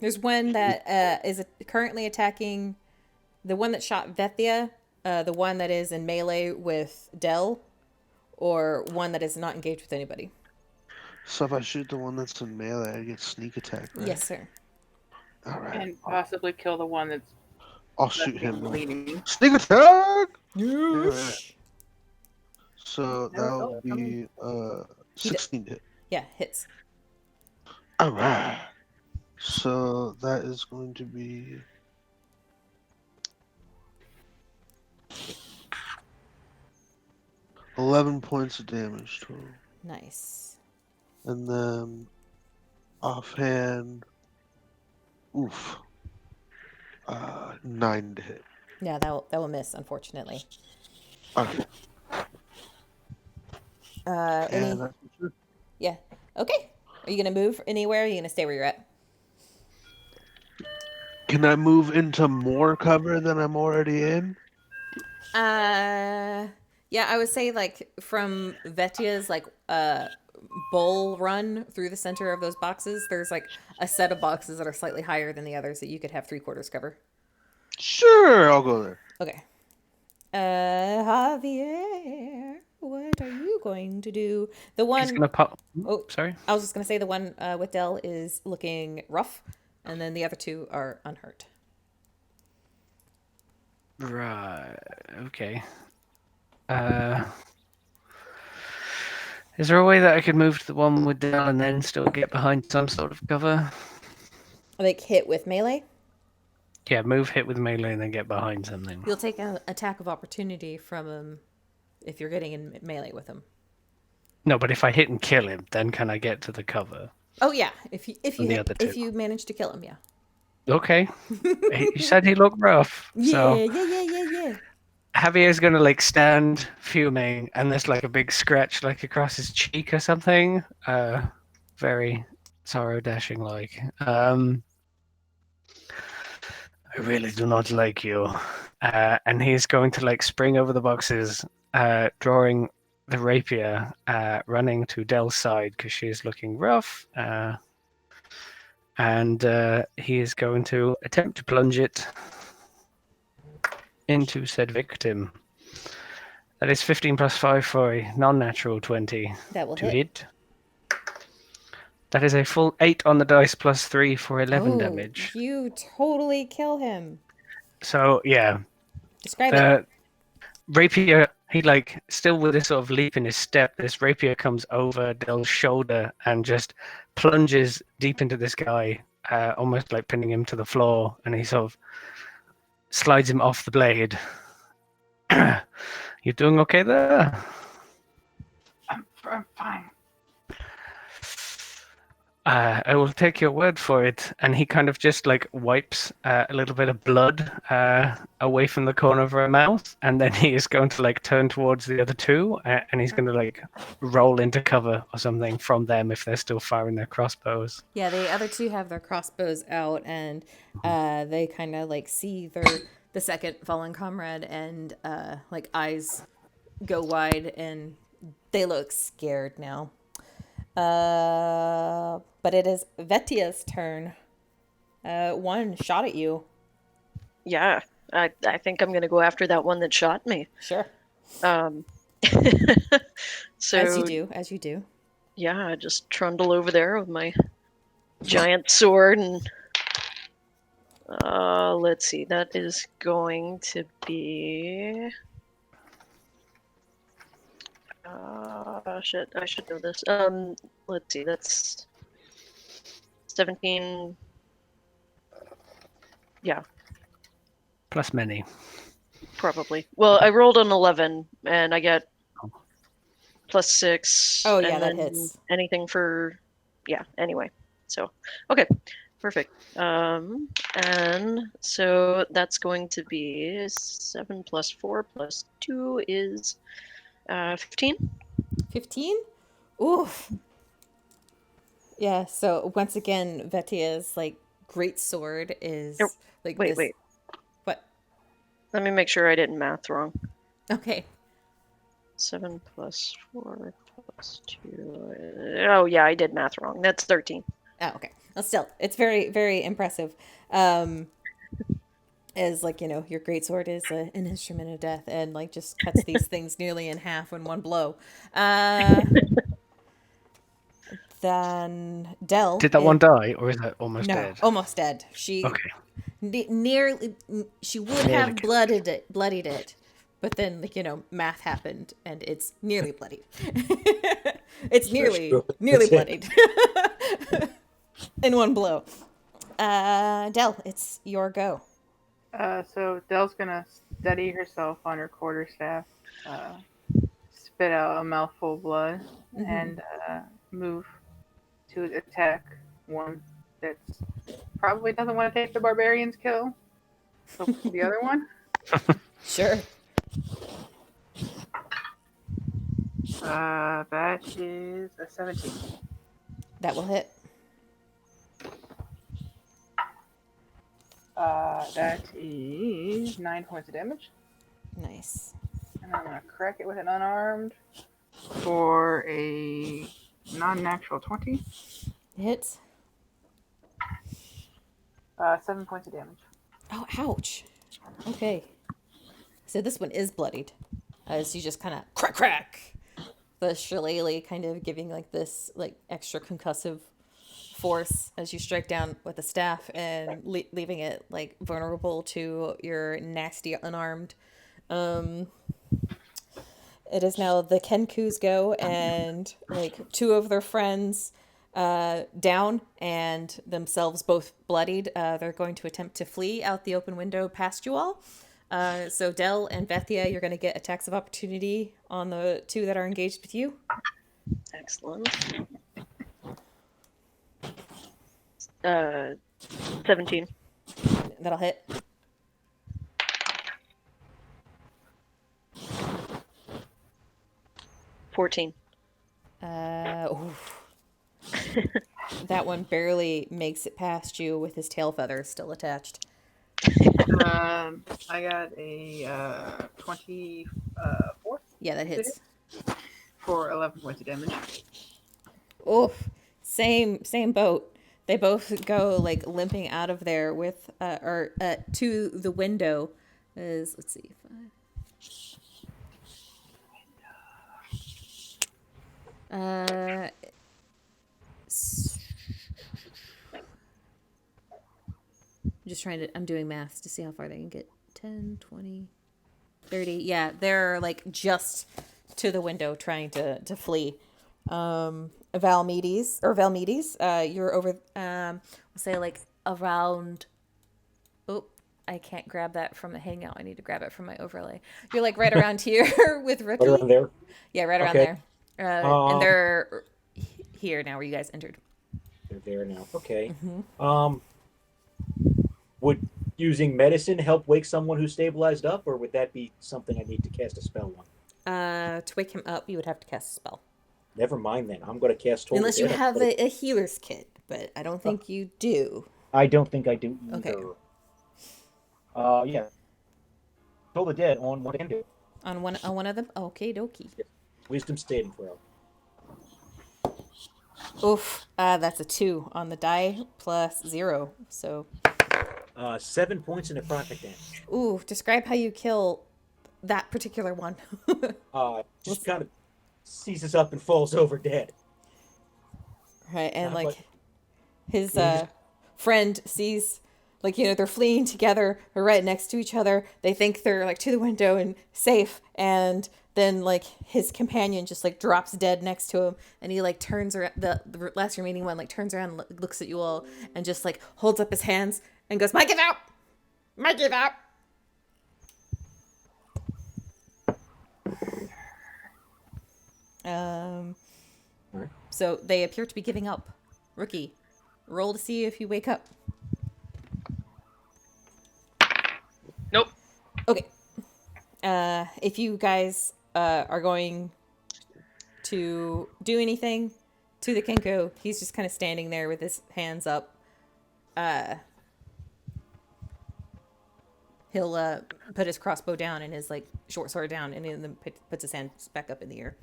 There's one that is currently attacking the one that shot Vethia, the one that is in melee with Dell, or one that is not engaged with anybody. so if I shoot the one that's in melee, I get sneak attack, right? Yes, sir. All right. And possibly kill the one that's I'll shoot him. bleeding. Sneak attack! Yes. So that'll be 16 to hit. Yeah, hits. All right. So that is going to be 11 points of damage total. Nice. And then offhand, 9 to hit. Yeah, that will miss, unfortunately. Okay. Any? Yeah. Okay. Are you gonna move anywhere? Or are you gonna stay where you're at? Can I move into more cover than I'm already in? Yeah, I would say like from Vetia's bull run through the center of those boxes, there's like a set of boxes that are slightly higher than the others that you could have 3/4 cover. Sure, I'll go there. Okay. Javier, what are you going to do? The He's one, gonna pop. oh, Sorry. I was just going to say the one with Dell is looking rough, and then the other two are unhurt. Right. Okay. Is there a way that I could move to the one with Dell and then still get behind some sort of cover? Like hit with melee, Yeah, move, hit with melee, and then get behind something. you'll take an attack of opportunity from him if you're getting in melee with him. No, but if I hit and kill him, then can I get to the cover? Oh yeah, if And the other if two. you manage to kill him, yeah. Okay. You said he looked rough. So Yeah. Javier's gonna like stand fuming, and there's like a big scratch like across his cheek or something. Very sorrow dashing like. I really do not like you. And he's going to like spring over the boxes, drawing the rapier, running to Dell's side because she is looking rough. And he is going to attempt to plunge it into said victim. That is 15 plus 5 for a non-natural 20 That will to hit. hit. That is a full 8 on the dice plus 3 for 11 Oh, damage. you totally kill him. So, yeah. Describe it. Rapier, he like, still with this sort of leap in his step, this rapier comes over Dell's shoulder and just plunges deep into this guy, almost like pinning him to the floor, and he sort of slides him off the blade. You doing okay there? I'm fine. I will take your word for it. And he kind of just like wipes a little bit of blood away from the corner of her mouth, and then he is going to like turn towards the other two, and he's going to like roll into cover or something from them if they're still firing their crossbows. Yeah, the other two have their crossbows out, and they kind of like see the second fallen comrade, and like eyes go wide, and they look scared now. But it is Vetia's turn. One shot at you. Yeah, I think I'm gonna go after that one that shot me. Sure. So As you do. yeah, I just trundle over there with my giant sword and let's see, that is going to be shit, I should know this. Let's see, that's 17. Yeah, Plus many. probably. Well, I rolled an 11 and I get plus 6. Oh, yeah, and that then hits. anything for, yeah, anyway. So, okay, perfect. And so that's going to be 7 plus 4 plus 2 is 15. 15? Oof. Yeah, so once again, Vetia's like great sword is like Wait, this. wait. What? Let me make sure I didn't math wrong. Okay. 7 plus 4 plus 2. Oh, yeah, I did math wrong. That's 13. Oh, okay. Well, still, it's very, very impressive. As like, you know, your greatsword is an instrument of death and like just cuts these things nearly in half in one blow. Then Dell. Did that one die, or is that almost No, dead? almost dead. She Okay. nearly. She would Nearly have killed bloodied it, but then like, you know, math happened and it's nearly bloodied. It's nearly bloodied in one blow. Dell, it's your go. So Dell's gonna steady herself on her quarterstaff, spit out a mouthful of blood, and move to attack one that's probably doesn't want to take the barbarian's kill. So the other one. Sure. That is a 17. That will hit. That is 9 points of damage. Nice. And I'm going to crack it with an unarmed for a Non-natural 20. Hits. 7 points of damage. Oh, ouch. Okay. So this one is bloodied. As you just kind of crack, crack. The shillelagh kind of giving like this like extra concussive force as you strike down with the staff and leaving it like vulnerable to your nasty unarmed. Um, it is now the Kenku's go, and like two of their friends down and themselves both bloodied. They're going to attempt to flee out the open window past you all. So Dell and Bethia, you're going to get attacks of opportunity on the two that are engaged with you. Excellent. 17. That'll hit. $14. Oof. That one barely makes it past you with his tail feathers still attached. I got a 24 Yeah, that hits. for 11 points of damage. Oof. Same boat. They both go like limping out of there with to the window. Let's see. I'm doing maths to see how far they can get. 10, 20, 30. Yeah, they're like just to the window trying to flee. Valmedes, you're over, we'll say like around, oh, I can't grab that from the hangout. I need to grab it from my overlay. You're like right around here with Rookie. Right around there. Yeah, right around Okay. there. And they're here now where you guys entered. They're there now. Okay. Would using medicine help wake someone who's stabilized up, or would that be something I need to cast a spell on? To wake him up, you would have to cast a spell. Never mind then. I'm going to cast Total Unless you Dead. have a healer's kit, but I don't think you do. I don't think I do either. Okay. Yeah. Total Dead on what can do. On one of them? Okay, dokie. Yes. Wisdom saving throw. Oof. That's a 2 on the die plus 0. So 7 points in necrotic damage. ooh, describe how you kill that particular one. Just kind of seizes up and falls over dead. Right, and Like- his friend sees, like, they're fleeing together, they're right next to each other. They think they're like to the window and safe, and then like his companion just like drops dead next to him, and he like turns around, the last remaining one like turns around and looks at you all and just like holds up his hands and goes, "Might give out! Might give out!" So they appear to be giving up. Rookie, roll to see if you wake up. Nope. Okay. If you guys are going to do anything to the Kenko, he's just kind of standing there with his hands up. He'll put his crossbow down and his like short sword down, and then puts his hands back up in the air.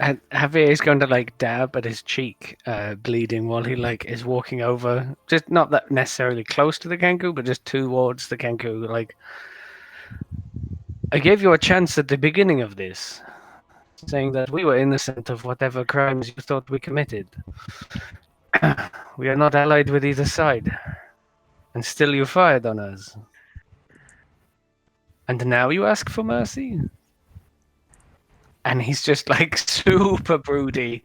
And Javier is going to like dab at his cheek, bleeding while he like is walking over, just not that necessarily close to the Kenku, but just towards the Kenku. Like, I gave you a chance at the beginning of this, saying that we were innocent of whatever crimes you thought we committed. We are not allied with either side, and still you fired on us. And now you ask for mercy? And he's just like super broody.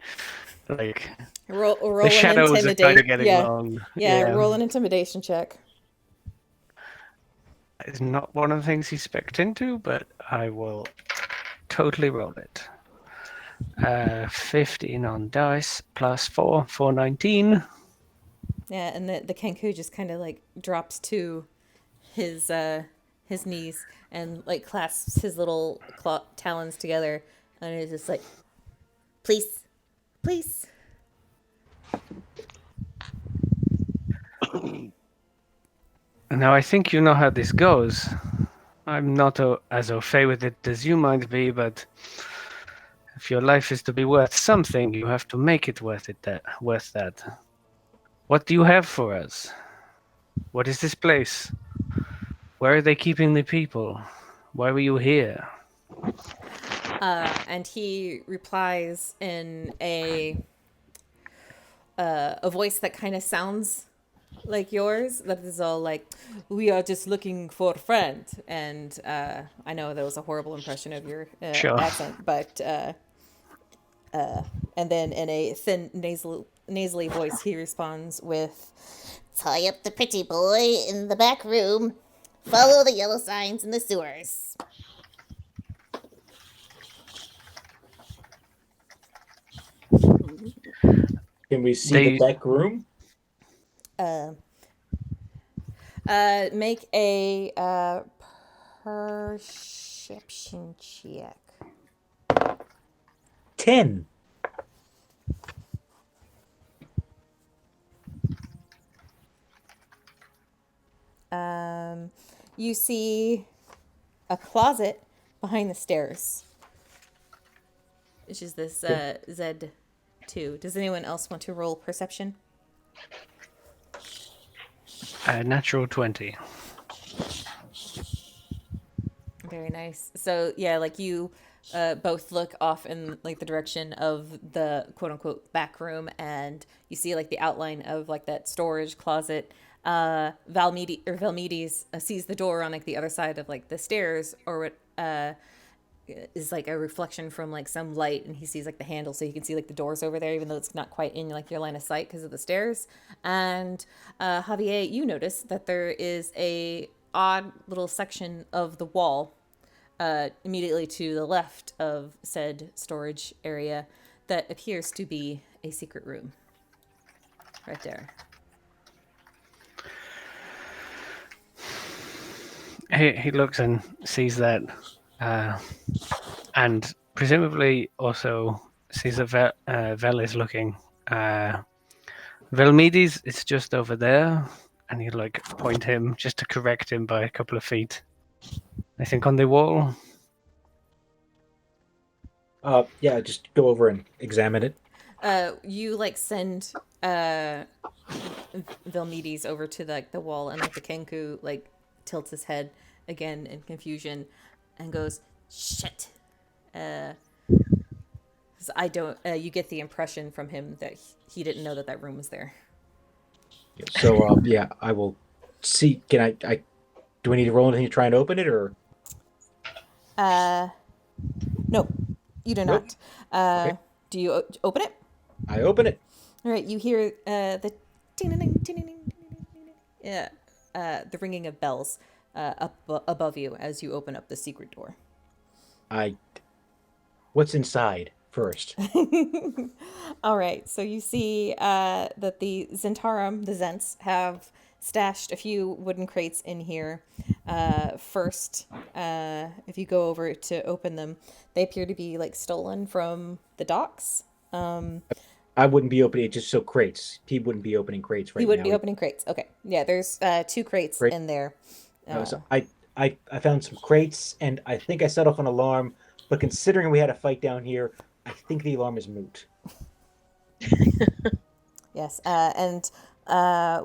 Like Roll the an shadows are kind of intimidate. getting long. Yeah, roll an intimidation check. It's not one of the things he's specced into, but I will totally roll it. 15 on dice plus 4 for 19. Yeah, and the Kenku just kind of like drops to his knees and like clasps his little talons together, and is just like, please, please. Now I think you know how this goes. I'm not as au fait with it as you might be, but if your life is to be worth something, you have to make it worth that. What do you have for us? What is this place? Where are they keeping the people? Why were you here? And he replies in a voice that kind of sounds like yours. That is all like, "We are just looking for a friend." And I know that was a horrible impression of your Sure. accent, but and then in a thin nasally voice, he responds with, Tie up the pretty boy in the back room. Follow the yellow signs in the sewers. Can we see the They back room? uh, make a perception check. 10. You see a closet behind the stairs, which is this Z2. Does anyone else want to roll perception? natural 20. Very nice. So yeah, like you both look off in like the direction of the quote unquote back room, and you see like the outline of like that storage closet. Valmedes sees the door on like the other side of like the stairs, or what is like a reflection from like some light, and he sees like the handle, so you can see like the doors over there, even though it's not quite in like your line of sight because of the stairs. And Javier, you notice that there is a odd little section of the wall immediately to the left of said storage area that appears to be a secret room right there. He looks and sees that, and presumably also sees that Vel is looking. Velmides is just over there, and he'd like point him just to correct him by a couple of feet. I think on the wall. Yeah, just go over and examine it. You like send Velmedes over to like the wall, and like the Kenku like tilts his head again in confusion and goes, "Shit." 'Cause I don't. You get the impression from him that he didn't know that that room was there. So, yeah, I will see. Can I do we need to roll anything to try and open it, or No, you do nope? not. Okay, Do you open it? I open it. All right. You hear the ting-a-ling, ting-a-ling, yeah, the ringing of bells up above you as you open up the secret door. I What's inside first? All right, so you see that the Zentarum, the Zents, have stashed a few wooden crates in here. First, if you go over to open them, they appear to be like stolen from the docks. I wouldn't be opening it just so crates. He wouldn't be opening crates You right wouldn't now. be opening crates. Okay, yeah, there's two crates Crate. in there. So I found some crates, and I think I set off an alarm. But considering we had a fight down here, I think the alarm is moot. Yes, and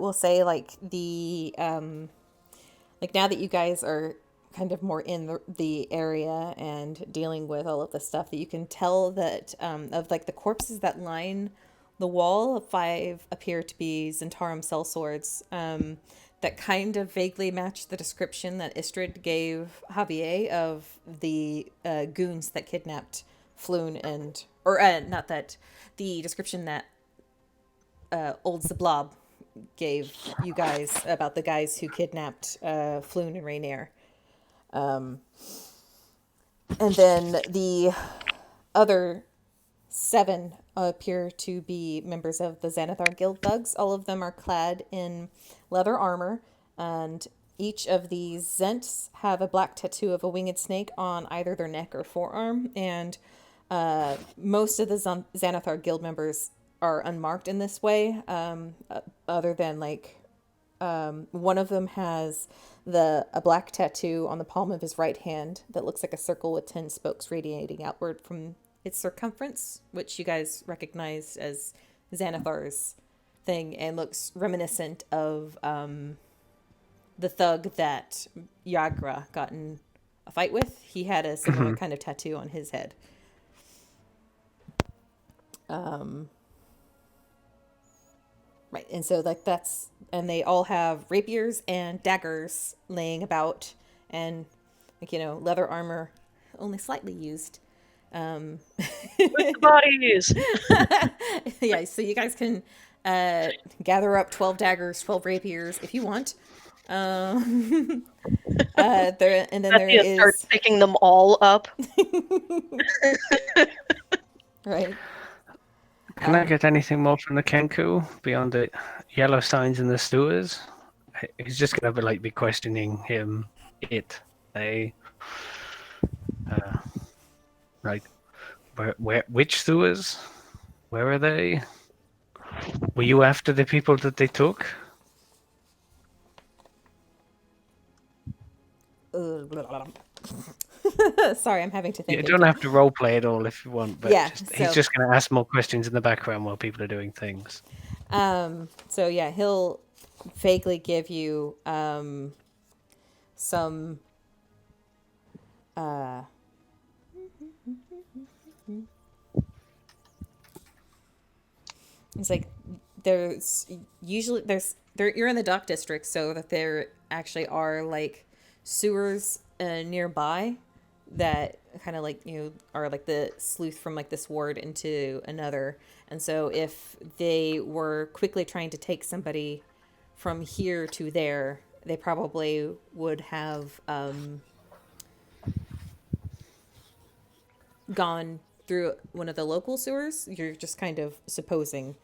we'll say like the like now that you guys are kind of more in the area and dealing with all of the stuff, that you can tell that of like the corpses that line the wall, five appear to be Zentarum sellswords that kind of vaguely match the description that Istrid gave Javier of the goons that kidnapped Floon and, or not that, the description that old Zablob gave you guys about the guys who kidnapped Floon and Rainier. And then the other seven appear to be members of the Xanathar Guild thugs. All of them are clad in leather armor, and each of these Zents have a black tattoo of a winged snake on either their neck or forearm, and most of the Xanathar Guild members are unmarked in this way, other than like One of them has a black tattoo on the palm of his right hand that looks like a circle with 10 spokes radiating outward from its circumference, which you guys recognize as Xanathar's thing, and looks reminiscent of the thug that Yagra got in a fight with. He had a similar kind of tattoo on his head. Right, and so and they all have rapiers and daggers laying about, and leather armor, only slightly used. With the bodies. Yeah, so you guys can gather up 12 daggers, 12 rapiers if you want. And then there starts picking them all up. Right. Can I get anything more from the Kenku beyond the yellow signs in the sewers? He's just gonna be questioning him. They, like, which sewers? Where are they? Were you after the people that they took? Sorry, I'm having to think. You don't have to roleplay it all if you want, but Yeah, he's just going to ask more questions in the background while people are doing things. So yeah, he'll vaguely give you some it's like you're in the dock district, so that there actually are like sewers nearby that kind of are like the sleuth from like this ward into another. And so if they were quickly trying to take somebody from here to there, they probably would have gone through one of the local sewers. You're just kind of supposing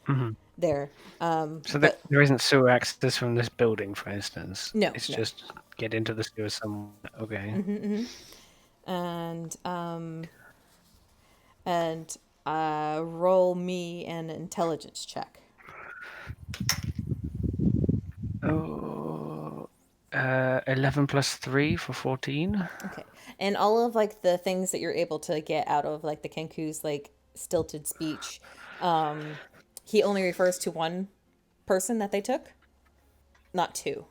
there. So there isn't sewer access from this building, for instance. No, It's no. just get into the sewer somewhere. Okay. And roll me an intelligence check. Oh, 11 plus 3 for 14. Okay. And all of like the things that you're able to get out of like the Kenku's like stilted speech, he only refers to one person that they took, not two.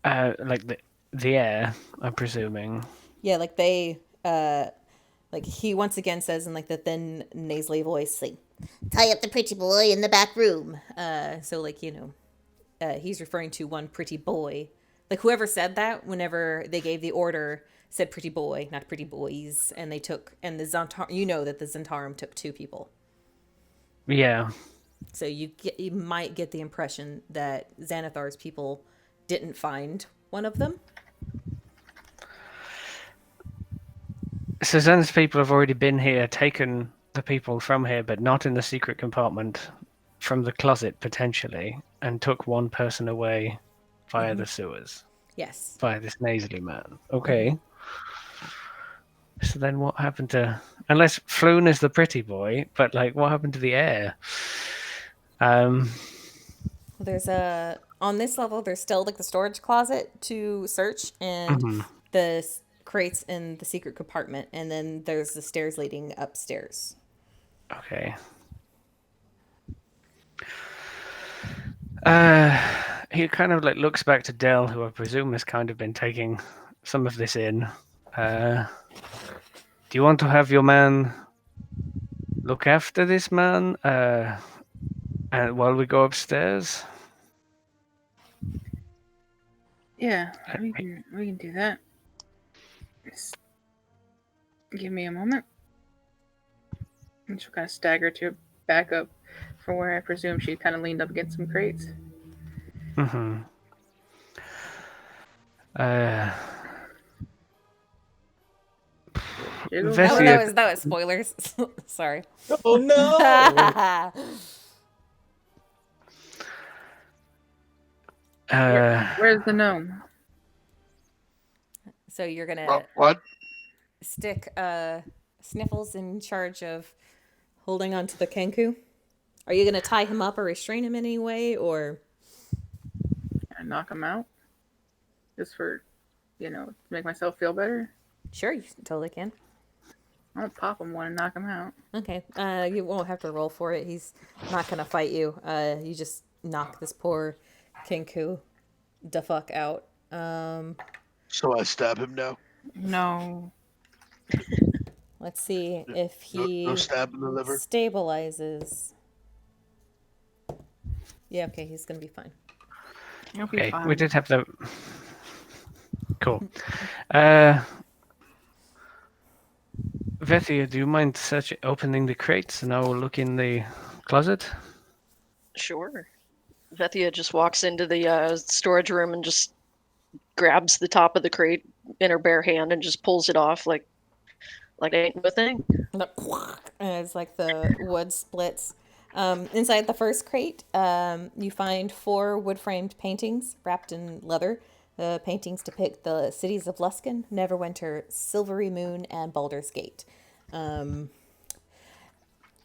Like the air, I'm presuming. Yeah, like they like he once again says in like the thin nasally voice, like, Tie up the pretty boy in the back room. so like he's referring to one pretty boy. Like whoever said that, whenever they gave the order, said pretty boy, not pretty boys, and the Zantar, that the Zentarum took two people. Yeah. So you might get the impression that Xanathar's people didn't find one of them. So Zen's people have already been here, taken the people from here, but not in the secret compartment from the closet, potentially, and took one person away via the sewers. Yes. Via this nasally man. Okay. So then what happened to... Unless Floon is the pretty boy, but, like, what happened to the air? There's on this level, there's still, like, the storage closet to search, and the crates in the secret compartment, and then there's the stairs leading upstairs. Okay. He kind of, like, looks back to Dell, who I presume has kind of been taking some of this in. Do you want to have your man look after this man and while we go upstairs? Yeah, we can do that. Just give me a moment. And she'll kind of stagger to back up from where I presume she kind of leaned up against some crates. Oh, that was spoilers. Sorry. Oh no! Where's the gnome? So you're gonna What? stick Sniffles in charge of holding on to the Kenku? Are you gonna tie him up or restrain him in any way, or? knock him out, just for, to make myself feel better. Sure, you totally can. I don't pop him one and knock him out. Okay. You won't have to roll for it. He's not gonna fight you. You just knock this poor Kinku the fuck out. So I stab him now. No. Let's see if No he stab in the liver. stabilizes. Yeah, okay, he's gonna be fine. He'll be Okay, fine. we did have the. Cool. Vethia, do you mind opening the crates and I will look in the closet? Sure. Vethia just walks into the storage room and just grabs the top of the crate in her bare hand and just pulls it off like it ain't no thing. And it's like the wood splits. Inside the first crate, you find 4 wood-framed paintings wrapped in leather. The paintings depict the cities of Luskan, Neverwinter, Silvery Moon, and Baldur's Gate.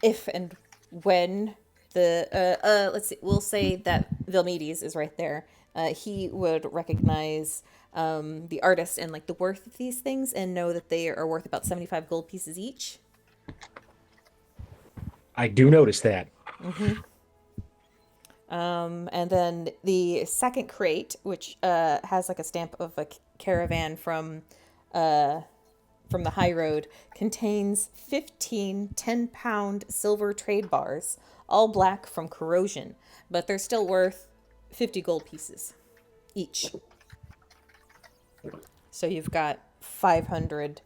If and when the let's see, we'll say that Vilmedes is right there. He would recognize the artist and like the worth of these things, and know that they are worth about 75 gold pieces each. I do notice that. And then the second crate, which has like a stamp of a caravan from the high road, contains 15 10-pound silver trade bars, all black from corrosion, but they're still worth 50 gold pieces each. So you've got $500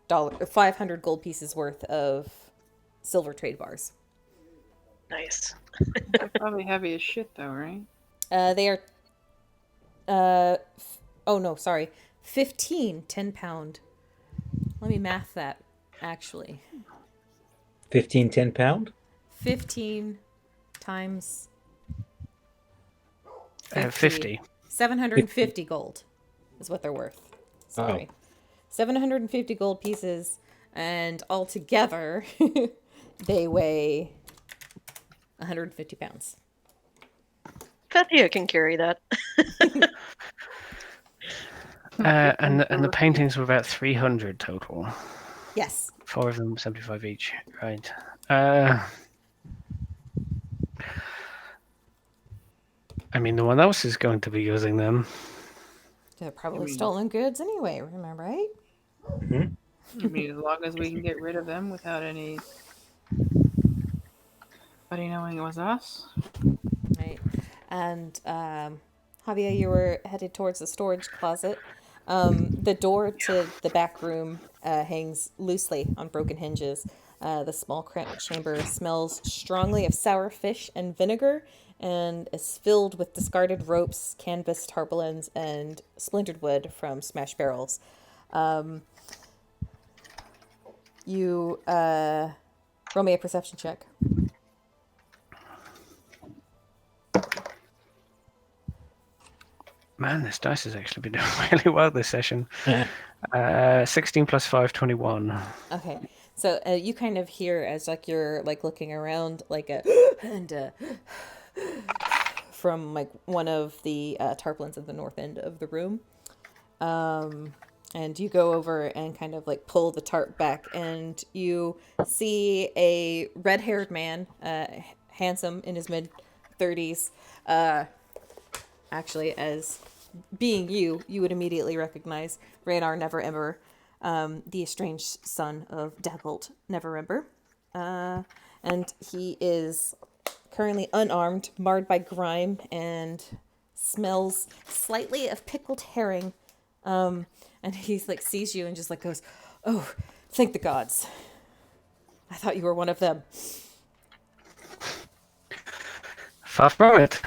gold pieces worth of silver trade bars. Nice. They're probably heavy as shit, though, right? They are. Oh no, sorry. 15 10-pound. Let me math that, actually. 15 10-pound? 15 times 50. 750 gold is what they're worth. Sorry. Oh. 750 gold pieces, and altogether, they weigh 150 pounds. Vethia can carry that. And the paintings were about 300 total. Yes. 4 of them, 75 each. Right. I mean, no one else is going to be using them. They're probably stolen goods anyway, remember, right? I mean, as long as we can get rid of them without anybody knowing it was us. Right. And Javier, you were headed towards the storage closet. The door to the back room hangs loosely on broken hinges. The small cramped chamber smells strongly of sour fish and vinegar and is filled with discarded ropes, canvas tarpaulins, and splintered wood from smashed barrels. You roll me a perception check. Man, this dice has actually been doing really well this session. 16 plus 5, 21. Okay, so you kind of hear as like you're like looking around like a and from like one of the tarpaulins at the north end of the room, and you go over and kind of like pull the tarp back, and you see a red-haired man, handsome in his mid-30s. Actually, as being you would immediately recognize Raynar Neverember, the estranged son of Dagult Neverember. And he is currently unarmed, marred by grime, and smells slightly of pickled herring. And he's like sees you and just like goes, "Oh, thank the gods. I thought you were one of them." Far from it.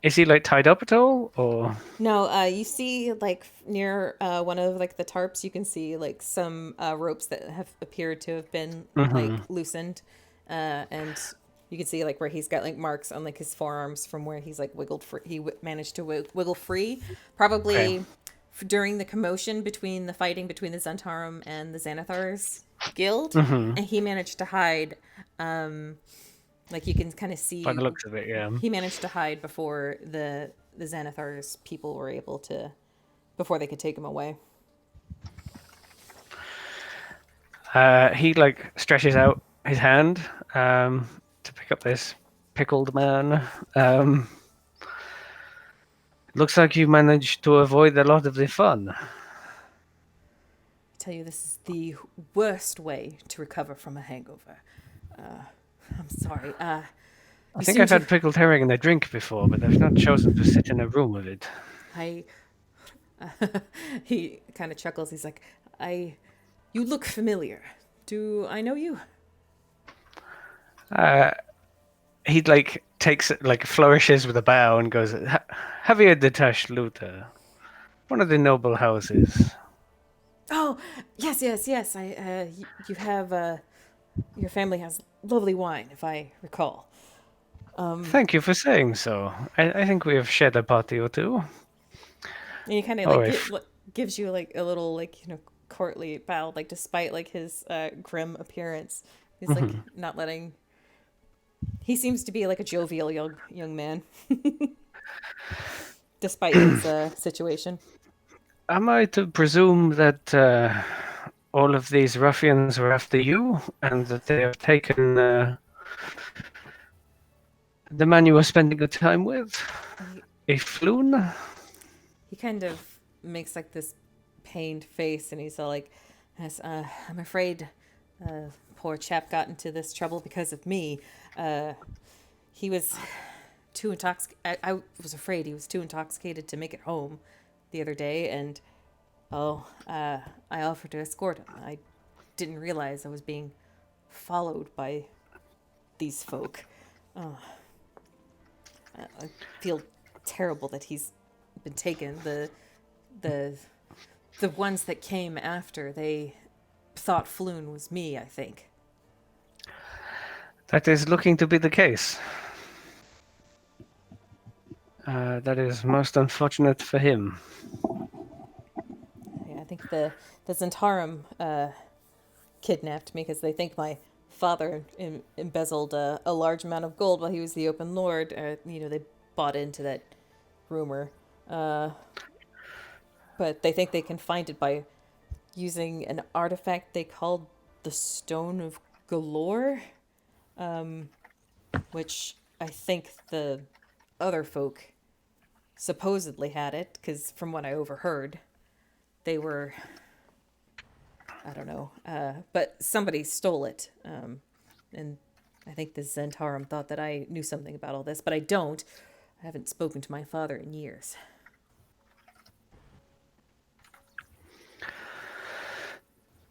Is he like tied up at all, or No, you see like near one of like the tarps, you can see like some ropes that have appeared to have been like loosened, and you can see like where he's got like marks on like his forearms from where he's like wiggled free. He managed to wiggle free, probably during the commotion between the fighting between the Zentarum and the Xanathar's guild, and he managed to hide. Like you can kind of see by the looks of it, yeah. he managed to hide before the the Xanathar's people were able to, before they could take him away. He like stretches out his hand to pick up this pickled man. Looks like you managed to avoid a lot of the fun. I tell you, this is the worst way to recover from a hangover. I'm sorry. I You think seem I've to. had pickled herring in a drink before, but I've not chosen to sit in a room with it. I. He kind of chuckles. He's like, You look familiar. Do I know you? He like takes like flourishes with a bow and goes, "Have you detached Luther? One of the noble houses." Oh, yes. You have. Your family has lovely wine, if I recall. Thank you for saying so. I think we have shared a party or two. And he kind of Oh, like if gives you like a little like courtly bow, like despite like his grim appearance, he's like not letting. He seems to be like a jovial young man, despite his situation. am I to presume that all of these ruffians were after you, and that they have taken the man you were spending your time with, a floon? He kind of makes like this pained face, and he's all like, "Yes, I'm afraid, poor chap got into this trouble because of me. He was too intoxicated. I was afraid he was too intoxicated to make it home the other day, and I offered to escort him. I didn't realize I was being followed by these folk. I feel terrible that he's been taken. The ones that came after, they thought Floon was me, I think." That is looking to be the case. That is most unfortunate for him. Yeah, I think the Zentarum kidnapped me because they think my father embezzled a large amount of gold while he was the open lord. They bought into that rumor. But they think they can find it by using an artifact they called the Stone of Galore, which I think the other folk supposedly had it, because from what I overheard, they were, I don't know, but somebody stole it. And I think the Zentarum thought that I knew something about all this, but I don't. I haven't spoken to my father in years.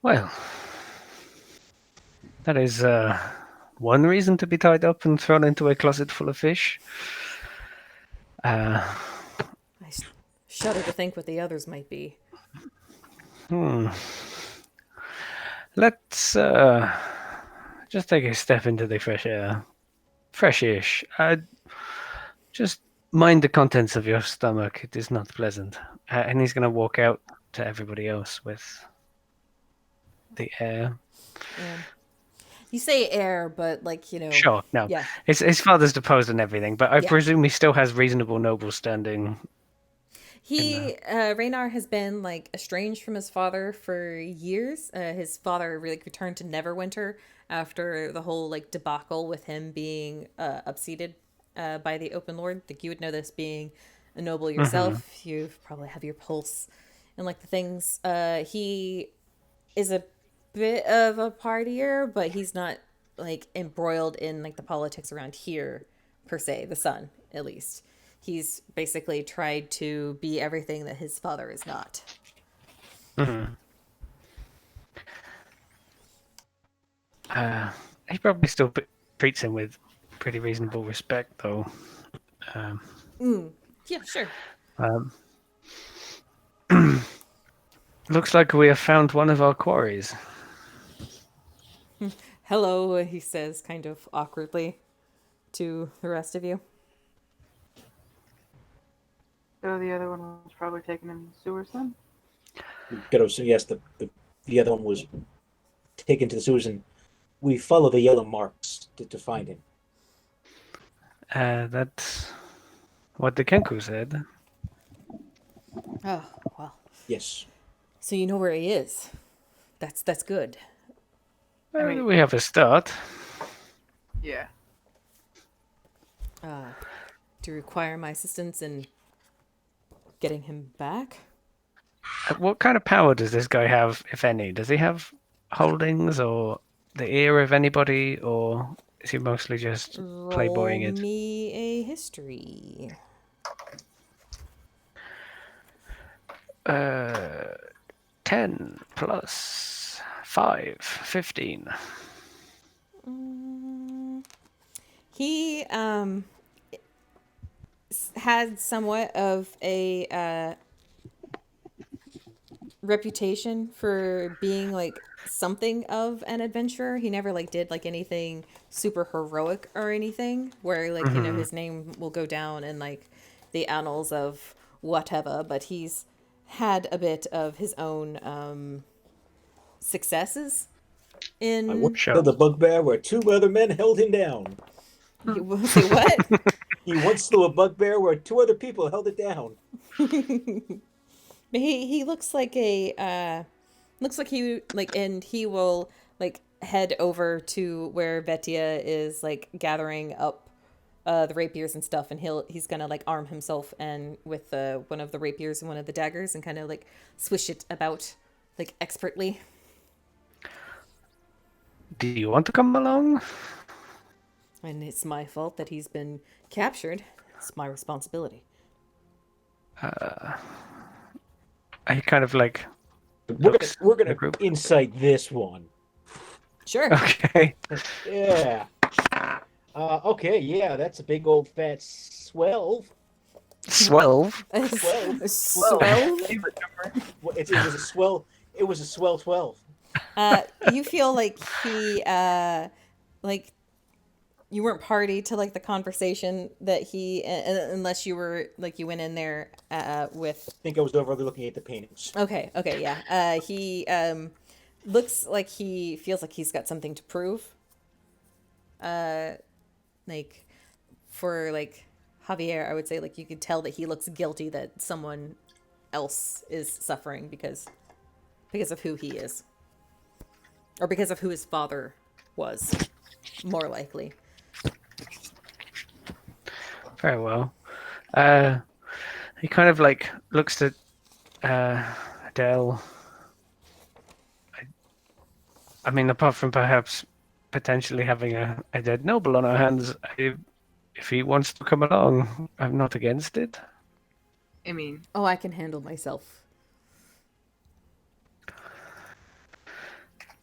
Well, that is one reason to be tied up and thrown into a closet full of fish. I shudder to think what the others might be. Let's just take a step into the fresh air. Fresh-ish. Just mind the contents of your stomach. It is not pleasant. And he's going to walk out to everybody else with the air. Yeah. You say heir, but Sure, no. Yeah. His father's deposed and everything, but I Yeah. presume he still has reasonable noble standing. Raynar has been estranged from his father for years. His father really returned to Neverwinter after the whole debacle with him being upseated by the Open Lord. Think you would know this, being a noble yourself. You probably have your pulse and the things. He is a bit of a partier, but he's not embroiled in the politics around here per se. The son, at least. He's basically tried to be everything that his father is not. He probably still treats him with pretty reasonable respect, though. Yeah, sure. Looks like we have found one of our quarries. Hello, he says kind of awkwardly to the rest of you. So the other one was probably taken in the sewers then? So yes, the other one was taken to the sewers, and we follow the yellow marks to find him. That what the Kenku said. Oh, well. Yes. So you know where he is. That's good. I mean- We have a start. Yeah. Do you require my assistance in getting him back? What kind of power does this guy have, if any? Does he have holdings or the ear of anybody, or is he mostly just Roll playboying it? me a history. 10 plus 5, 15. He had somewhat of a reputation for being like something of an adventurer. He never like did like anything super heroic or anything where like you know his name will go down in like the annals of whatever, but he's had a bit of his own successes in I once killed a bugbear where two other men held him down. You will say what? He once slew a bugbear where two other people held it down. He looks like a looks like he like and he will like head over to where Betia is like gathering up the rapiers and stuff, and he's gonna like arm himself and with one of the rapiers and one of the daggers and kind of like swish it about like expertly. Do you want to come along? And it's my fault that he's been captured. It's my responsibility. I kind of like. We're gonna group. insight this one. Sure. Okay. Yeah. Okay, yeah, that's a big old fat 12. 12. 12. It was a swell. It was a swell 12. You feel like he like you weren't party to like the conversation that he unless you were like you went in there with I think I was over looking at the paintings. okay yeah he looks like he feels like he's got something to prove like for like Javier I would say like you could tell that he looks guilty that someone else is suffering because of who he is or because of who his father was more likely. Very well. He kind of like looks at Adele. I mean, apart from perhaps potentially having a dead noble on our hands, if he wants to come along, I'm not against it. I mean, Oh, I can handle myself.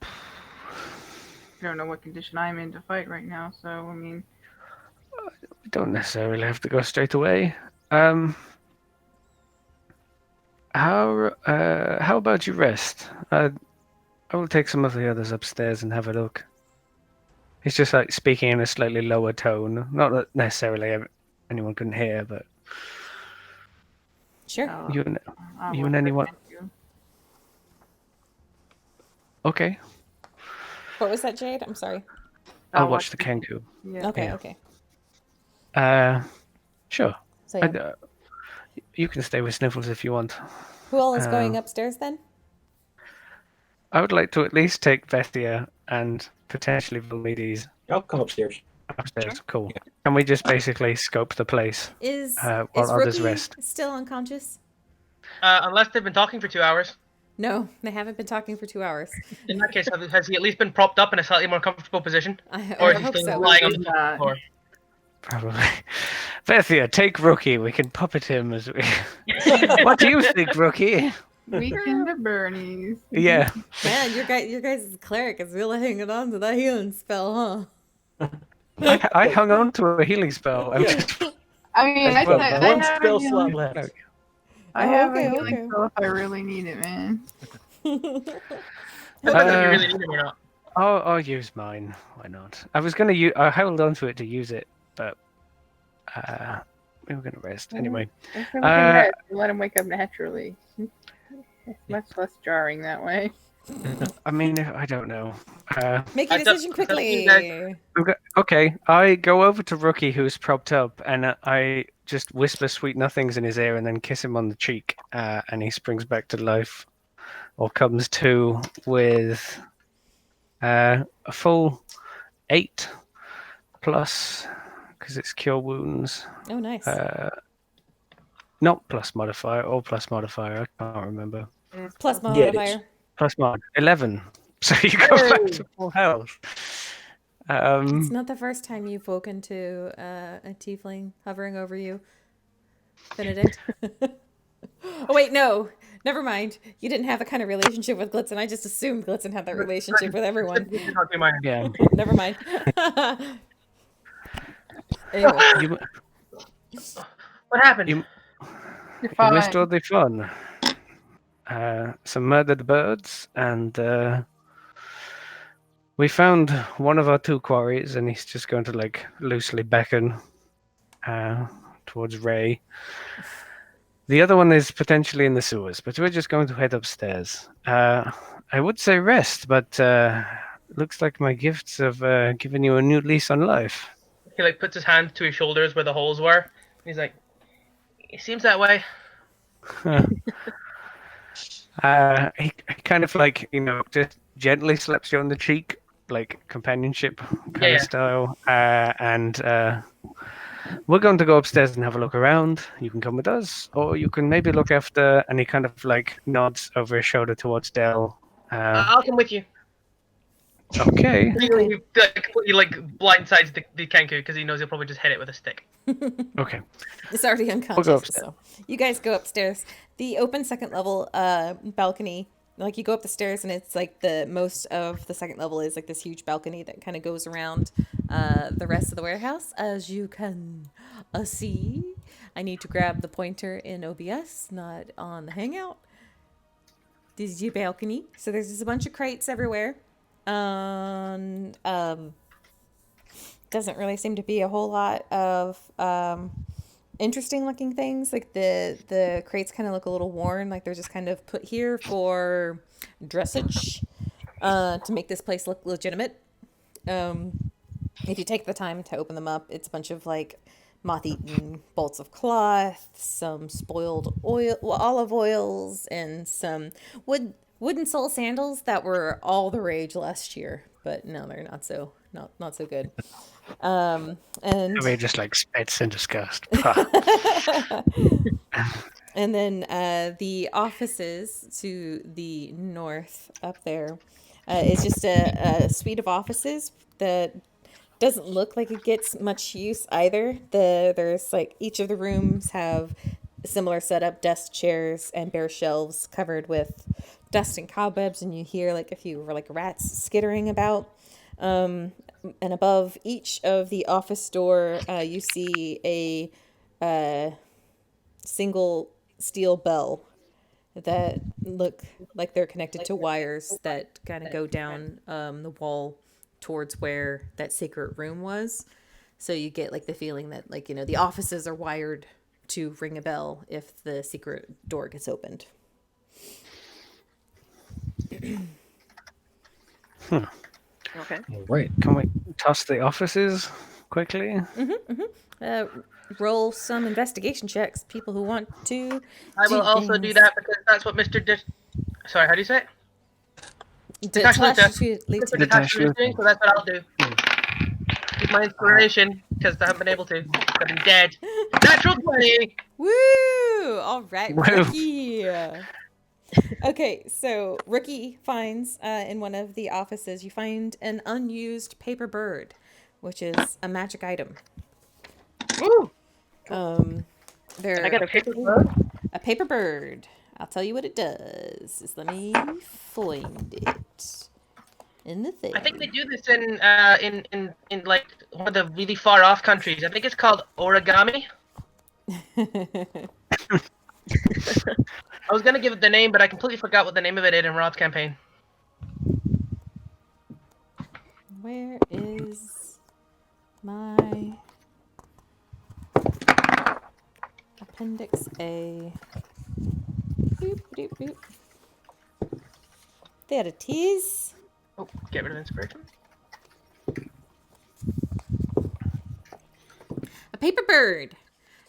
I don't know what condition I'm in to fight right now, so I mean, We don't necessarily have to go straight away. How about you rest? I will take some of the others upstairs and have a look. He's just like speaking in a slightly lower tone. Not that necessarily anyone can hear, but Sure. you and I'll you and watch anyone. you. Okay, What was that, Jade? I'm sorry. I'll watch the Kenku. Yeah. Okay, Yeah. okay. Sure. So yeah. You can stay with Sniffles if you want. Who all is going upstairs then? I would like to at least take Vestia and potentially Vilmides I'll come upstairs. upstairs. Cool. Can we just basically scope the place Is while is others Rookie rest? still unconscious? Unless they've been talking for 2 hours. No, they haven't been talking for 2 hours. In that case, has he at least been propped up in a slightly more comfortable position? I Or is he hope still so. lying on the Not. floor? Probably. Vestia, take Rookie. We can puppet him as we. What do you think, Rookie? Weekend at Bernie's. Yeah. Man, your guys' cleric is really hanging on to that healing spell, huh? I hung on to a healing spell. I'm Yeah. just- I mean, I, Well, I one have spell a slot healing, left. I Oh, have okay, a healing okay. spell if I really need it, man. Depends if you really need him or not. I'll use mine. Why not? I was gonna use. I held on to it to use it, but we were gonna rest anyway. If we can rest, let him wake up naturally. It's much less jarring that way. I mean, I don't know. Make your That's up- decision that's up to you quickly. Okay, I go over to Rookie, who's propped up, and I just whisper sweet nothings in his ear and then kiss him on the cheek, and he springs back to life, or comes to with a full 8 plus, because it's cure wounds. Oh, nice. Not plus modifier or plus modifier. I can't remember. Plus Yeah, it is. modifier. Plus mod 11. So you go back to full health. It's not the first time you've woken to a tiefling hovering over you, Benedict. Oh, wait, no. Never mind. You didn't have that kind of relationship with Blitzen. I just assumed Blitzen had that relationship with everyone. Yeah. Never mind. Anyway. You, What happened? you, You're you fine. missed all the fun. Some murdered birds, and we found one of our 2 quarries, and he's just going to like loosely beckon towards Ray. The other one is potentially in the sewers, but we're just going to head upstairs. I would say rest, but looks like my gifts have given you a new lease on life. He like puts his hand to his shoulders where the holes were. And he's like, "It seems that way." He kind of like, just gently slaps you on the cheek, like companionship kind Yeah. of style. And we're going to go upstairs and have a look around. You can come with us, or you can maybe look after. And he kind of like nods over his shoulder towards Dell. I'll come with you. Okay. He completely like blindsides the Kenku because he knows he'll probably just hit it with a stick. Okay. It's already unconscious. upstairs. So you guys go upstairs. The open second level balcony, like you go up the stairs and it's like the most of the second level is like this huge balcony that kind of goes around the rest of the warehouse. As you can see, I need to grab the pointer in OBS, not on the Hangout. This is your balcony. So there's just a bunch of crates everywhere. Doesn't really seem to be a whole lot of interesting looking things. Like the crates kind of look a little worn, like they're just kind of put here for dressage to make this place look legitimate. If you take the time to open them up, it's a bunch of like moth-eaten bolts of cloth, some spoiled olive oils, and some wooden sole sandals that were all the rage last year, but no, they're not so good. And We're just like spits in disgust. and then the offices to the north up there is just a suite of offices that doesn't look like it gets much use either. There's like each of the rooms have a similar setup, desk, chairs, and bare shelves covered with dust and cobwebs, and you hear like a few like rats skittering about. And above each of the office door, you see a single steel bell that look like they're connected to wires that kind of go down the wall towards where that secret room was. So you get like the feeling that like, the offices are wired to ring a bell if the secret door gets opened. Okay. All right. Can we toss the offices quickly? Roll some investigation checks, people who want to. I will also do that because that's what Mr. Sorry, how do you say it? Detachment Detachment is doing, so that's what I'll do. Keep my inspiration because I haven't been able to. I've been dead. Natural 20. Woo! All right, Woo. Rookie. Okay, so Rookie finds in one of the offices, you find an unused paper bird, which is a magic item. Woo! I got a paper bird. A paper bird. I'll tell you what it does. Just let me find it in the thing. I think they do this in like one of the really far off countries. I think it's called origami. I was gonna give it the name, but I completely forgot what the name of it is in Rob's campaign. Where is my Appendix A? Boop, boop, boop. There it is. Oh, get rid of inspiration. A paper bird.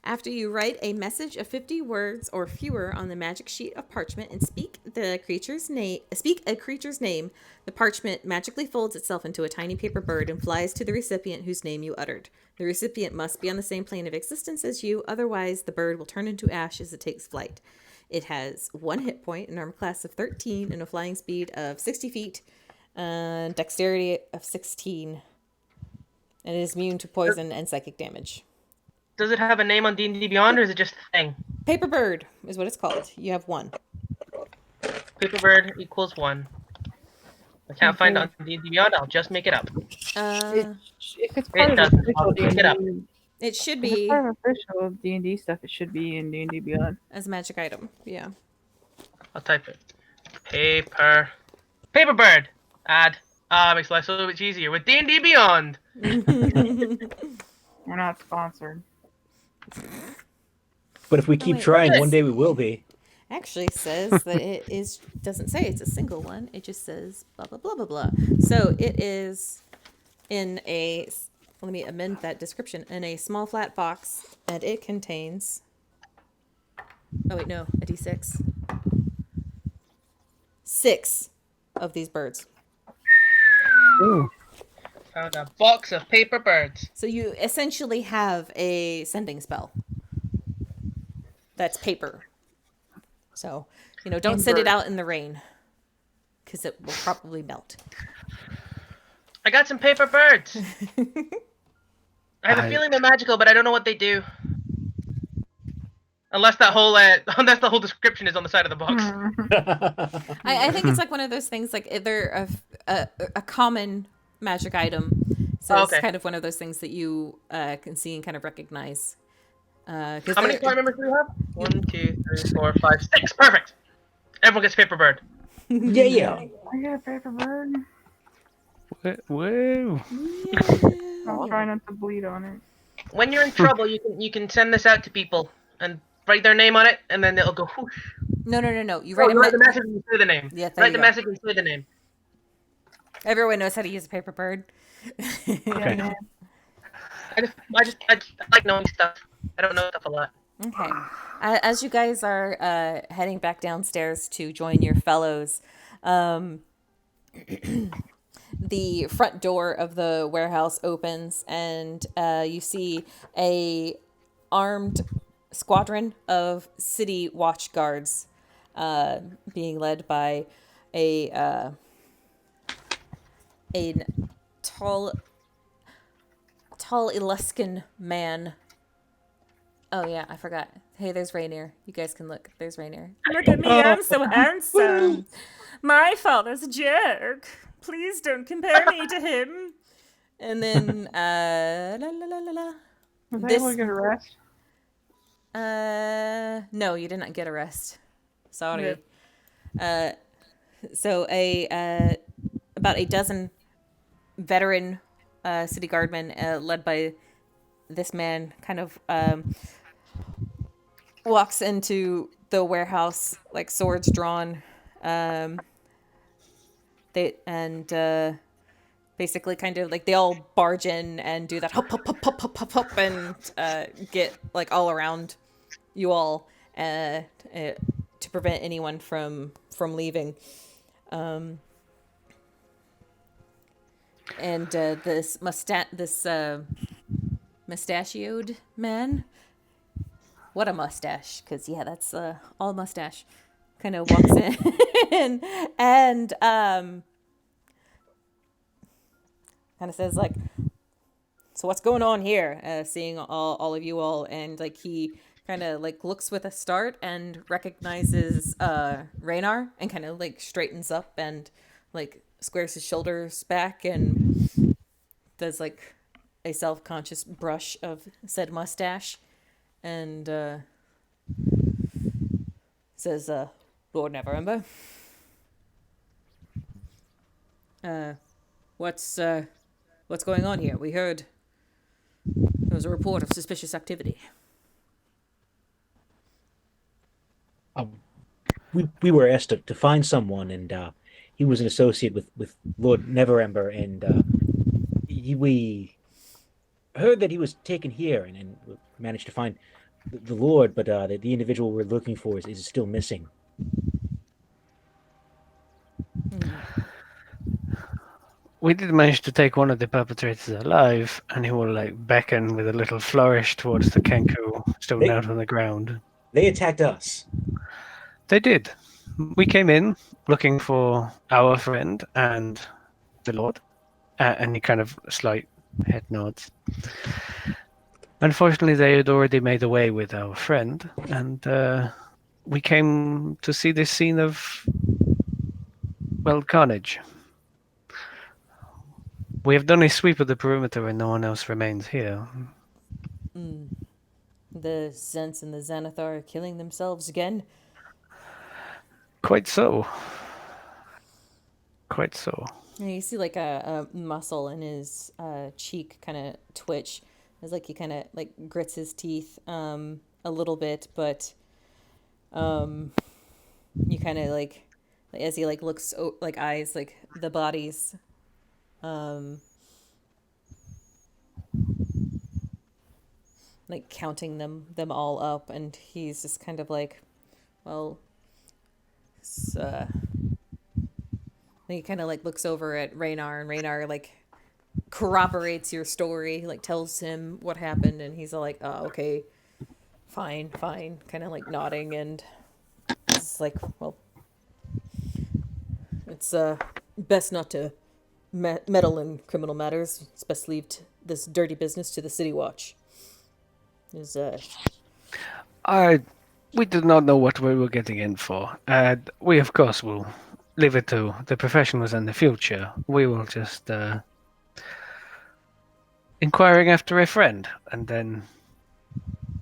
After you write a message of 50 words or fewer on the magic sheet of parchment and speak a creature's name, the parchment magically folds itself into a tiny paper bird and flies to the recipient whose name you uttered. The recipient must be on the same plane of existence as you, otherwise the bird will turn into ash as it takes flight. It has 1 hit point, an armor class of 13, and a flying speed of 60 feet, and dexterity of 16. And it is immune to poison and psychic damage. Does it have a name on D&D Beyond, or is it just a thing? Paper bird is what it's called. You have 1. Paper bird equals 1. I can't find it on D&D Beyond. I'll just make it up. If it's part of doesn't. official I'll look it up. D&D, It should if it's be part of official D&D stuff, it should be in D&D Beyond. as a magic item. Yeah. I'll type it. Paper bird. Add. Makes life so much easier with D&D Beyond. We're not sponsored. But if we keep wait, trying, yes. one day we will be. Actually says that it is doesn't say it's a single one. It just says blah blah blah blah blah. So it is in a let me amend that description, in a small flat box, and it contains a D6. 6 of these birds. Ooh. Found a box of paper birds. So you essentially have a sending spell. That's paper. So, don't send it out in the rain, because it will probably melt. I got some paper birds. I have a feeling they're magical, but I don't know what they do. Unless that whole description is on the side of the box. I think it's like one of those things, like they're a common magic item. So it's kind of one of those things that you can see and kind of recognize. How many party members do we have? 1, 2, 3, 4, 5, 6. Perfect. Everyone gets paper bird. Yeah. I got a paper bird. Whoa. I'll try not to bleed on it. When you're in trouble, you can send this out to people and write their name on it, and then it'll go whoosh. No. You Write write the message and say the name. Yeah, write the message and say the name. Everyone knows how to use a paper bird. Okay. I just like knowing stuff. I don't know stuff a lot. Okay. As you guys are heading back downstairs to join your fellows, the front door of the warehouse opens, and you see a armed squadron of city watch guards being led by a tall Eluscan man. Oh yeah, I forgot. Hey, there's Rainier. You guys can look. There's Rainier. Look at me, I'm so handsome. My father's a jerk. Please don't compare me to him. And then, Was I able to get a rest? no, you did not get a rest. Sorry. Okay. So about a dozen veteran city guardmen, led by this man, kind of walks into the warehouse, like swords drawn. Basically kind of like they all barge in and do that hop hop hop hop hop hop hop and get like all around you all to prevent anyone from leaving. And this mustachioed man, what a mustache, because yeah, that's all mustache, kind of walks in and kind of says like, so what's going on here? Seeing all of you all, and like he kind of like looks with a start and recognizes Raynar, and kind of like straightens up and like squares his shoulders back and does like a self-conscious brush of said mustache, and says, Lord Neverember, what's going on here? We heard there was a report of suspicious activity. We were asked to find someone, and he was an associate with Lord Neverember, and we heard that he was taken here, and managed to find the Lord, but the individual we're looking for is still missing. We did manage to take one of the perpetrators alive, and he will like beckon with a little flourish towards the Kenku still They out on the ground. they attacked us. They did. We came in looking for our friend and the Lord, and he kind of slight head nods. Unfortunately, they had already made away with our friend, and we came to see this scene of, well, carnage. We have done a sweep of the perimeter and no one else remains here. The Zents and the Xanathar are killing themselves again. Quite so. Quite so. And you see like a muscle in his cheek kind of twitch. It's like he kind of like grits his teeth a little bit, but you kind of like as he like looks like eyes like the bodies like counting them all up, and he's just kind of like, well, he kind of like looks over at Raynar, and Raynar like corroborates your story, like tells him what happened, and he's all like, oh, okay, fine, kind of like nodding, and it's like, well, it's best not to meddle in criminal matters. It's best leave this dirty business to the City Watch. Is We did not know what we were getting in for. We, of course, will leave it to the professionals in the future. We will just inquiring after a friend, and then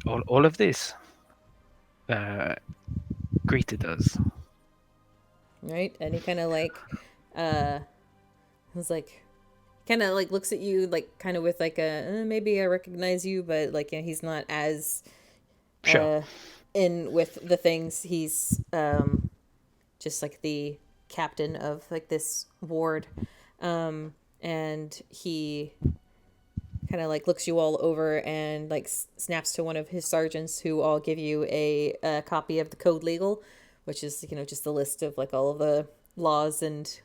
all of this greeted us. right, and he kind of like was like kind of like looks at you like kind of with like a maybe I recognize you, but like, you know, he's not as Sure. in with the things. He's just like the captain of like this ward, and he kind of like looks you all over and like snaps to one of his sergeants, who all give you a copy of the code legal, which is, you know, just a list of like all of the laws and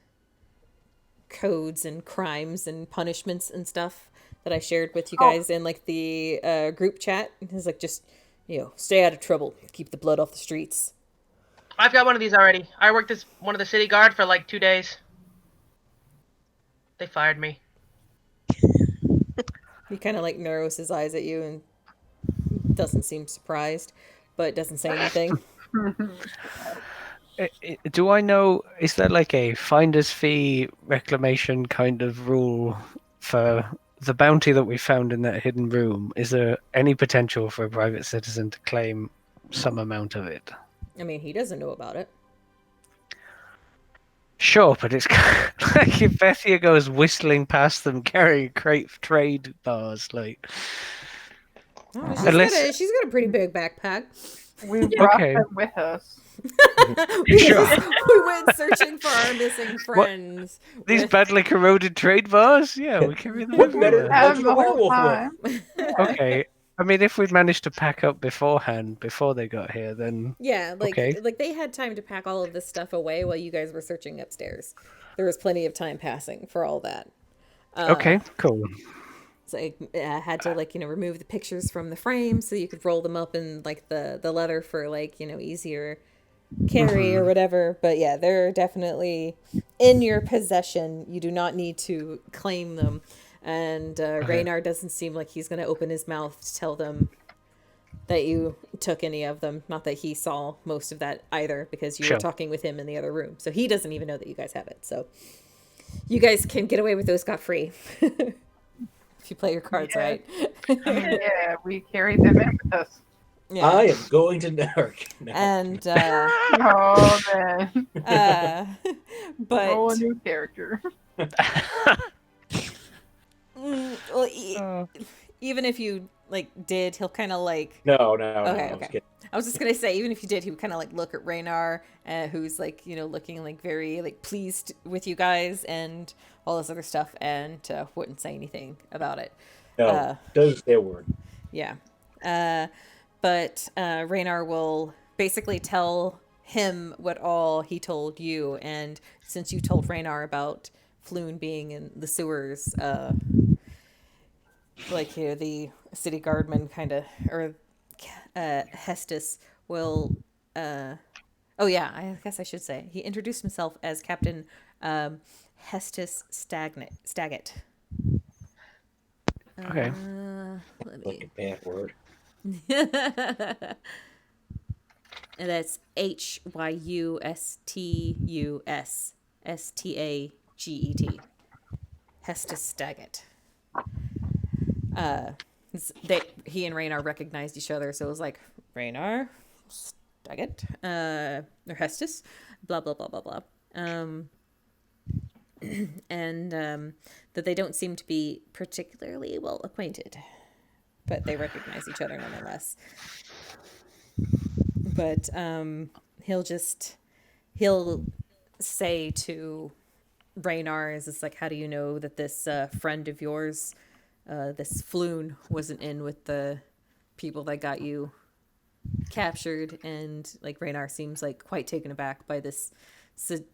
codes and crimes and punishments and stuff that I shared with you guys in like the group chat. It's like, just, you know, stay out of trouble, keep the blood off the streets. I've got one of these already. I worked as one of the city guard for like 2 days. They fired me. He kind of like narrows his eyes at you and doesn't seem surprised, but doesn't say anything. Do I know, is there like a finder's fee reclamation kind of rule for the bounty that we found in that hidden room? Is there any potential for a private citizen to claim some amount of it? I mean, he doesn't know about it. Sure, but it's like if Bethia goes whistling past them carrying a crate of trade bars, like. Oh, Unless- she's got a pretty big backpack. We brought Okay. them with us. Sure. We went searching for our missing friends. These with- badly corroded trade bars? Yeah, we carry them What better everywhere. Have than them a the whole werewolf time. Okay. I mean, if we'd managed to pack up beforehand, before they got here, then Yeah, like Okay. like they had time to pack all of this stuff away while you guys were searching upstairs. There was plenty of time passing for all that. okay, cool. So I had to, like, you know, remove the pictures from the frame so you could roll them up in like the leather for, like, you know, easier carry or whatever. But yeah, they're definitely in your possession. You do not need to claim them. And Raynar doesn't seem like he's going to open his mouth to tell them that you took any of them. Not that he saw most of that either, because you Sure. were talking with him in the other room. So he doesn't even know that you guys have it. So you guys can get away with those scot-free. If you play your cards Yeah. right. Yeah, we carried them in with us. Yeah. I am going to Newark. No. And Oh man, roll a but new character. well, even if you like did, he'll kind of like No, Okay, I was okay. kidding. I was just gonna say, even if you did, he would kind of like look at Raynar, who's like, you know, looking like very like pleased with you guys and all this other stuff, and wouldn't say anything about it. No, does their word. Yeah. but Raynar will basically tell him what all he told you, and since you told Raynar about Floon being in the sewers, like the city guardman kind of, or Hestus will. Oh yeah, I guess I should say he introduced himself as Captain Hestus Staggett. Okay. Let Like me. a bad word. And that's Hystusstaget. Hestus Staggett. He and Raynar recognized each other, so it was like Raynar Staggett, or Hestus, blah blah blah blah blah. And that they don't seem to be particularly well acquainted, but they recognize each other nonetheless. But he'll say to Raynar, is it's like, how do you know that this friend of yours, this Floon, wasn't in with the people that got you captured? And like Raynar seems like quite taken aback by this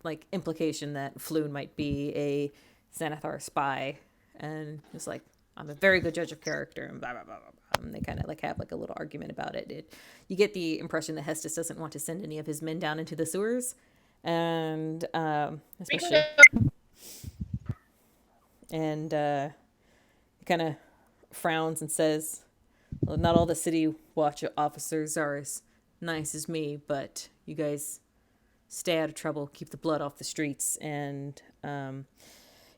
like implication that Floon might be a Xanathar spy, and it's like, I'm a very good judge of character, and blah blah blah blah. And they kind of like have like a little argument about it. You get the impression that Hestus doesn't want to send any of his men down into the sewers, and especially, and he kind of frowns and says, well, not all the city watch officers are as nice as me, but you guys stay out of trouble, keep the blood off the streets. And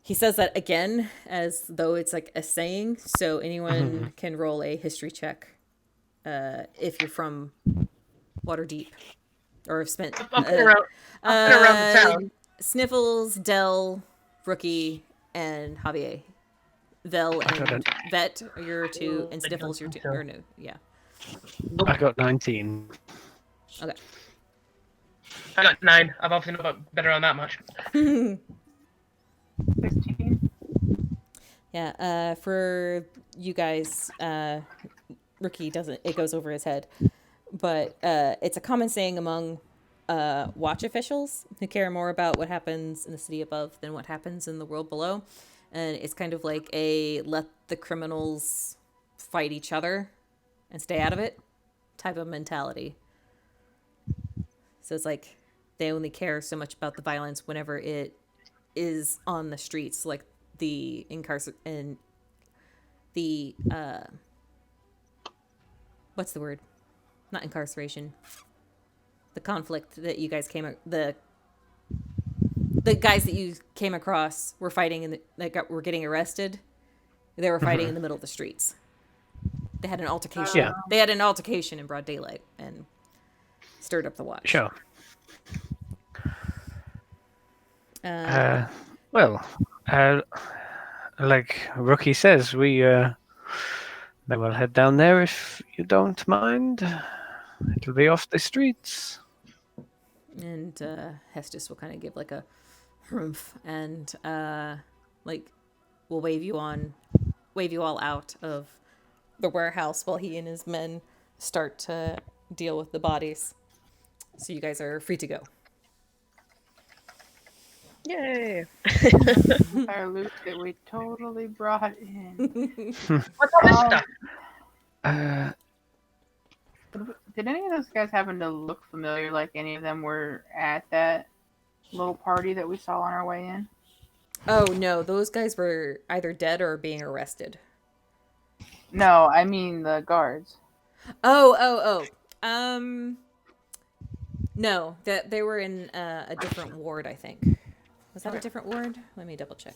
he says that again as though it's like a saying, so anyone can roll a history check if you're from Waterdeep or have spent I've been around the town. Sniffles, Dell, Rookie, and Javier. Vel and Vet are your two, and Sniffles your two. Or no, yeah. I got 19. Okay. I got 9. I've obviously not better on that much. 16. Yeah. For you guys, Rookie doesn't. It goes over his head, but it's a common saying among watch officials who care more about what happens in the city above than what happens in the world below. And it's kind of like a let the criminals fight each other and stay out of it type of mentality. So it's like they only care so much about the violence whenever it is on the streets, like the what's the word? Not incarceration. The conflict that you guys the guys that you came across were fighting were getting arrested. They were fighting in the middle of the streets. They had an altercation. Yeah. They had an altercation in broad daylight and stirred up the watch. Sure. Like Rookie says, we may well head down there if you don't mind. It'll be off the streets. And Hestus will kind of give like a humph and like will wave you all out of the warehouse while he and his men start to deal with the bodies. So you guys are free to go. Yay! Our loot that we totally brought in. What's all this stuff? Did any of those guys happen to look familiar? Like any of them were at that little party that we saw on our way in? Oh no, those guys were either dead or being arrested. No, I mean the guards. Oh. No, that they were in a different ward, I think. Was that a different ward? Let me double check.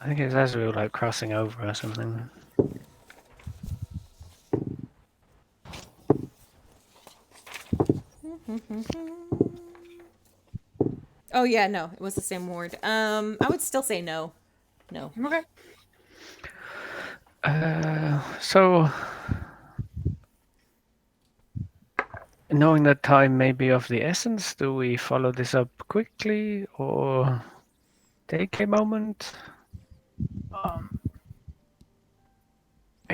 I think it's as we were like crossing over or something. Oh yeah, no, it was the same ward. I would still say no. No. Okay. So, knowing that time may be of the essence, do we follow this up quickly or take a moment?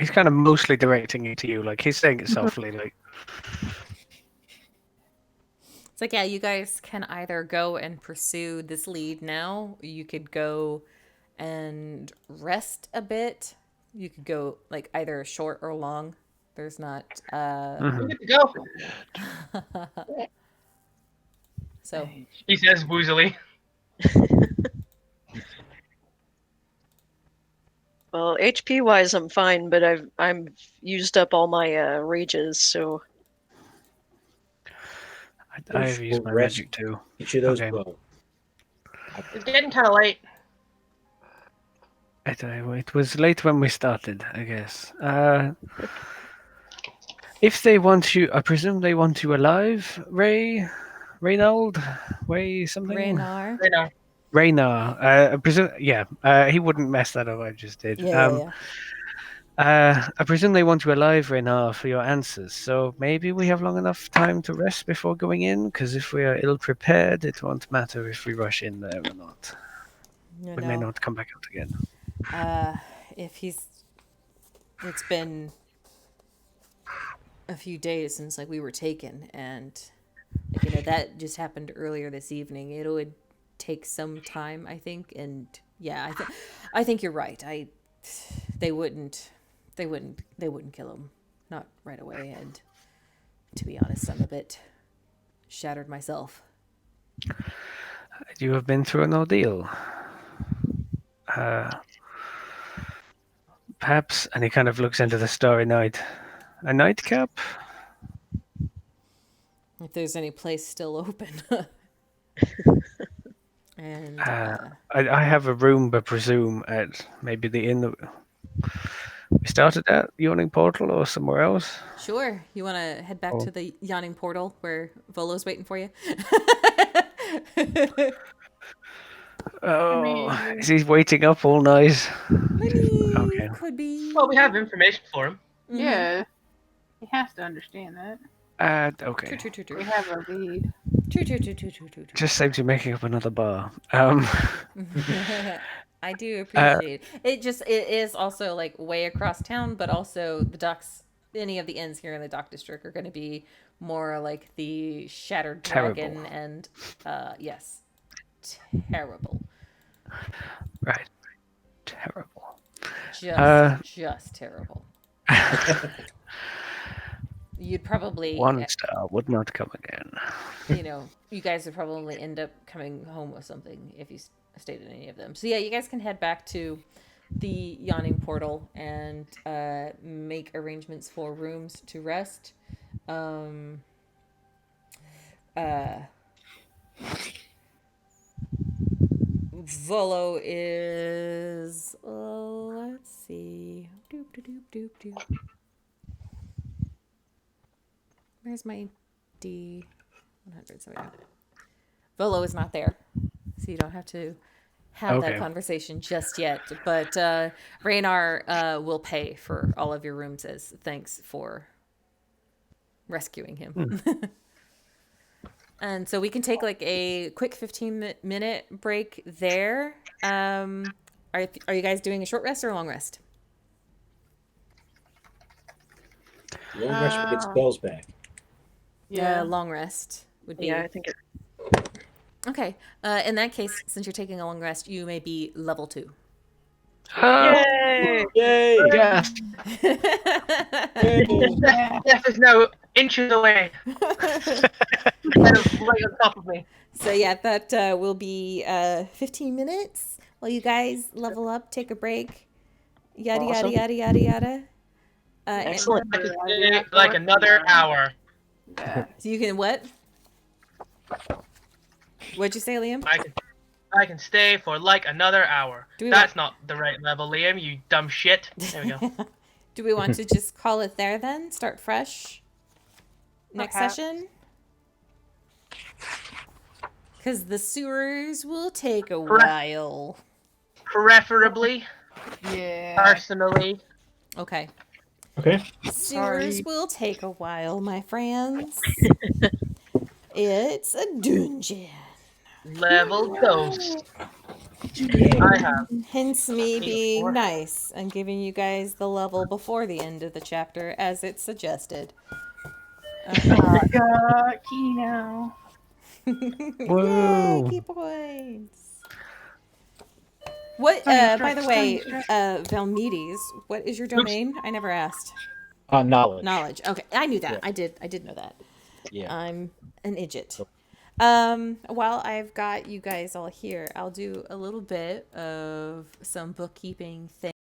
He's kind of mostly directing it to you, like he's saying it softly, like. It's like, yeah, you guys can either go and pursue this lead now, or you could go and rest a bit. You could go like either short or long. There's not I'm good to go. so He says woozily. Well, HP wise, I'm fine, but I'm used up all my rages, so I've used my Rest. magic too. Each of those Okay. go. It's getting kind of late. It was late when we started, I guess. If they want you, I presume they want you alive, Reynald, Ray something. Raynar. Right now. Raynar. I presume, yeah. He wouldn't mess that up. I just did. Yeah. I presume they want you alive, Raynar, for your answers. So maybe we have long enough time to rest before going in. Because if we are ill prepared, it won't matter if we rush in there or not. You We may know, not come back out again. if it's been a few days since like we were taken, and like, you know, that just happened earlier this evening. It would take some time, I think, and yeah, I think you're right. They wouldn't kill him, not right away. And to be honest, I'm a bit shattered myself. You have been through an ordeal. Perhaps, and he kind of looks into the starry night. A nightcap? If there's any place still open. And I have a room, but presume at maybe the inn that we started at, Yawning Portal, or somewhere else. sure, you want to head back to the yawning portal where Volo's waiting for you? Oh, is he waiting up all night? Maybe Okay. could be. Well, we have information for him. Yeah, he has to understand that. Okay. True. We have a lead. True. Just saves you making up another bar. I do appreciate it. It is also like way across town, but also the docks. Any of the inns here in the dock district are going to be more like the Shattered Dragon, Terrible. and yes, terrible. Right. Terrible. Just terrible. You'd probably, One star would not come again. you know, you guys would probably end up coming home with something if you stayed in any of them. So yeah, you guys can head back to the yawning portal and make arrangements for rooms to rest. Volo is, let's see, doop. Where's my D100? So Volo is not there, so you don't have to have that Okay. conversation just yet. But Raynar will pay for all of your rooms as thanks for rescuing him. And so we can take like a quick 15-minute break there. Are you guys doing a short rest or a long rest? Long rest will get spells back. Yeah. Long rest would be. yeah, I think it. Okay. In that case, since you're taking a long rest, you may be level 2. Yay! Yay! Yes. Death is now inches away. Kind of right on top of me. So yeah, that will be 15 minutes while you guys level up, take a break, yada Awesome. yada. Excellent. I could stay like another hour. Yeah. So you can what? What'd you say, Liam? I can stay for like another hour. Do we That's not the right level, Liam. You dumb shit. There we go. Do we want to just call it there then? Start fresh next Okay. session? Because the sewers will take a while. Preferably, Yeah. personally. Okay. Okay. Sewers Sorry. will take a while, my friends. It's a dungeon. Level ghost. Yeah. I have Hence me a being 4. nice and giving you guys the level before the end of the chapter as it's suggested. I got key now. Yay, Whoa. key points. What, Stunning by strike, the stunning way, strike. Valmedes, what is your Oops. domain? I never asked. Knowledge. Knowledge. Okay, I knew that. Yeah. I did know that. Yeah. I'm an idiot. While I've got you guys all here, I'll do a little bit of some bookkeeping things.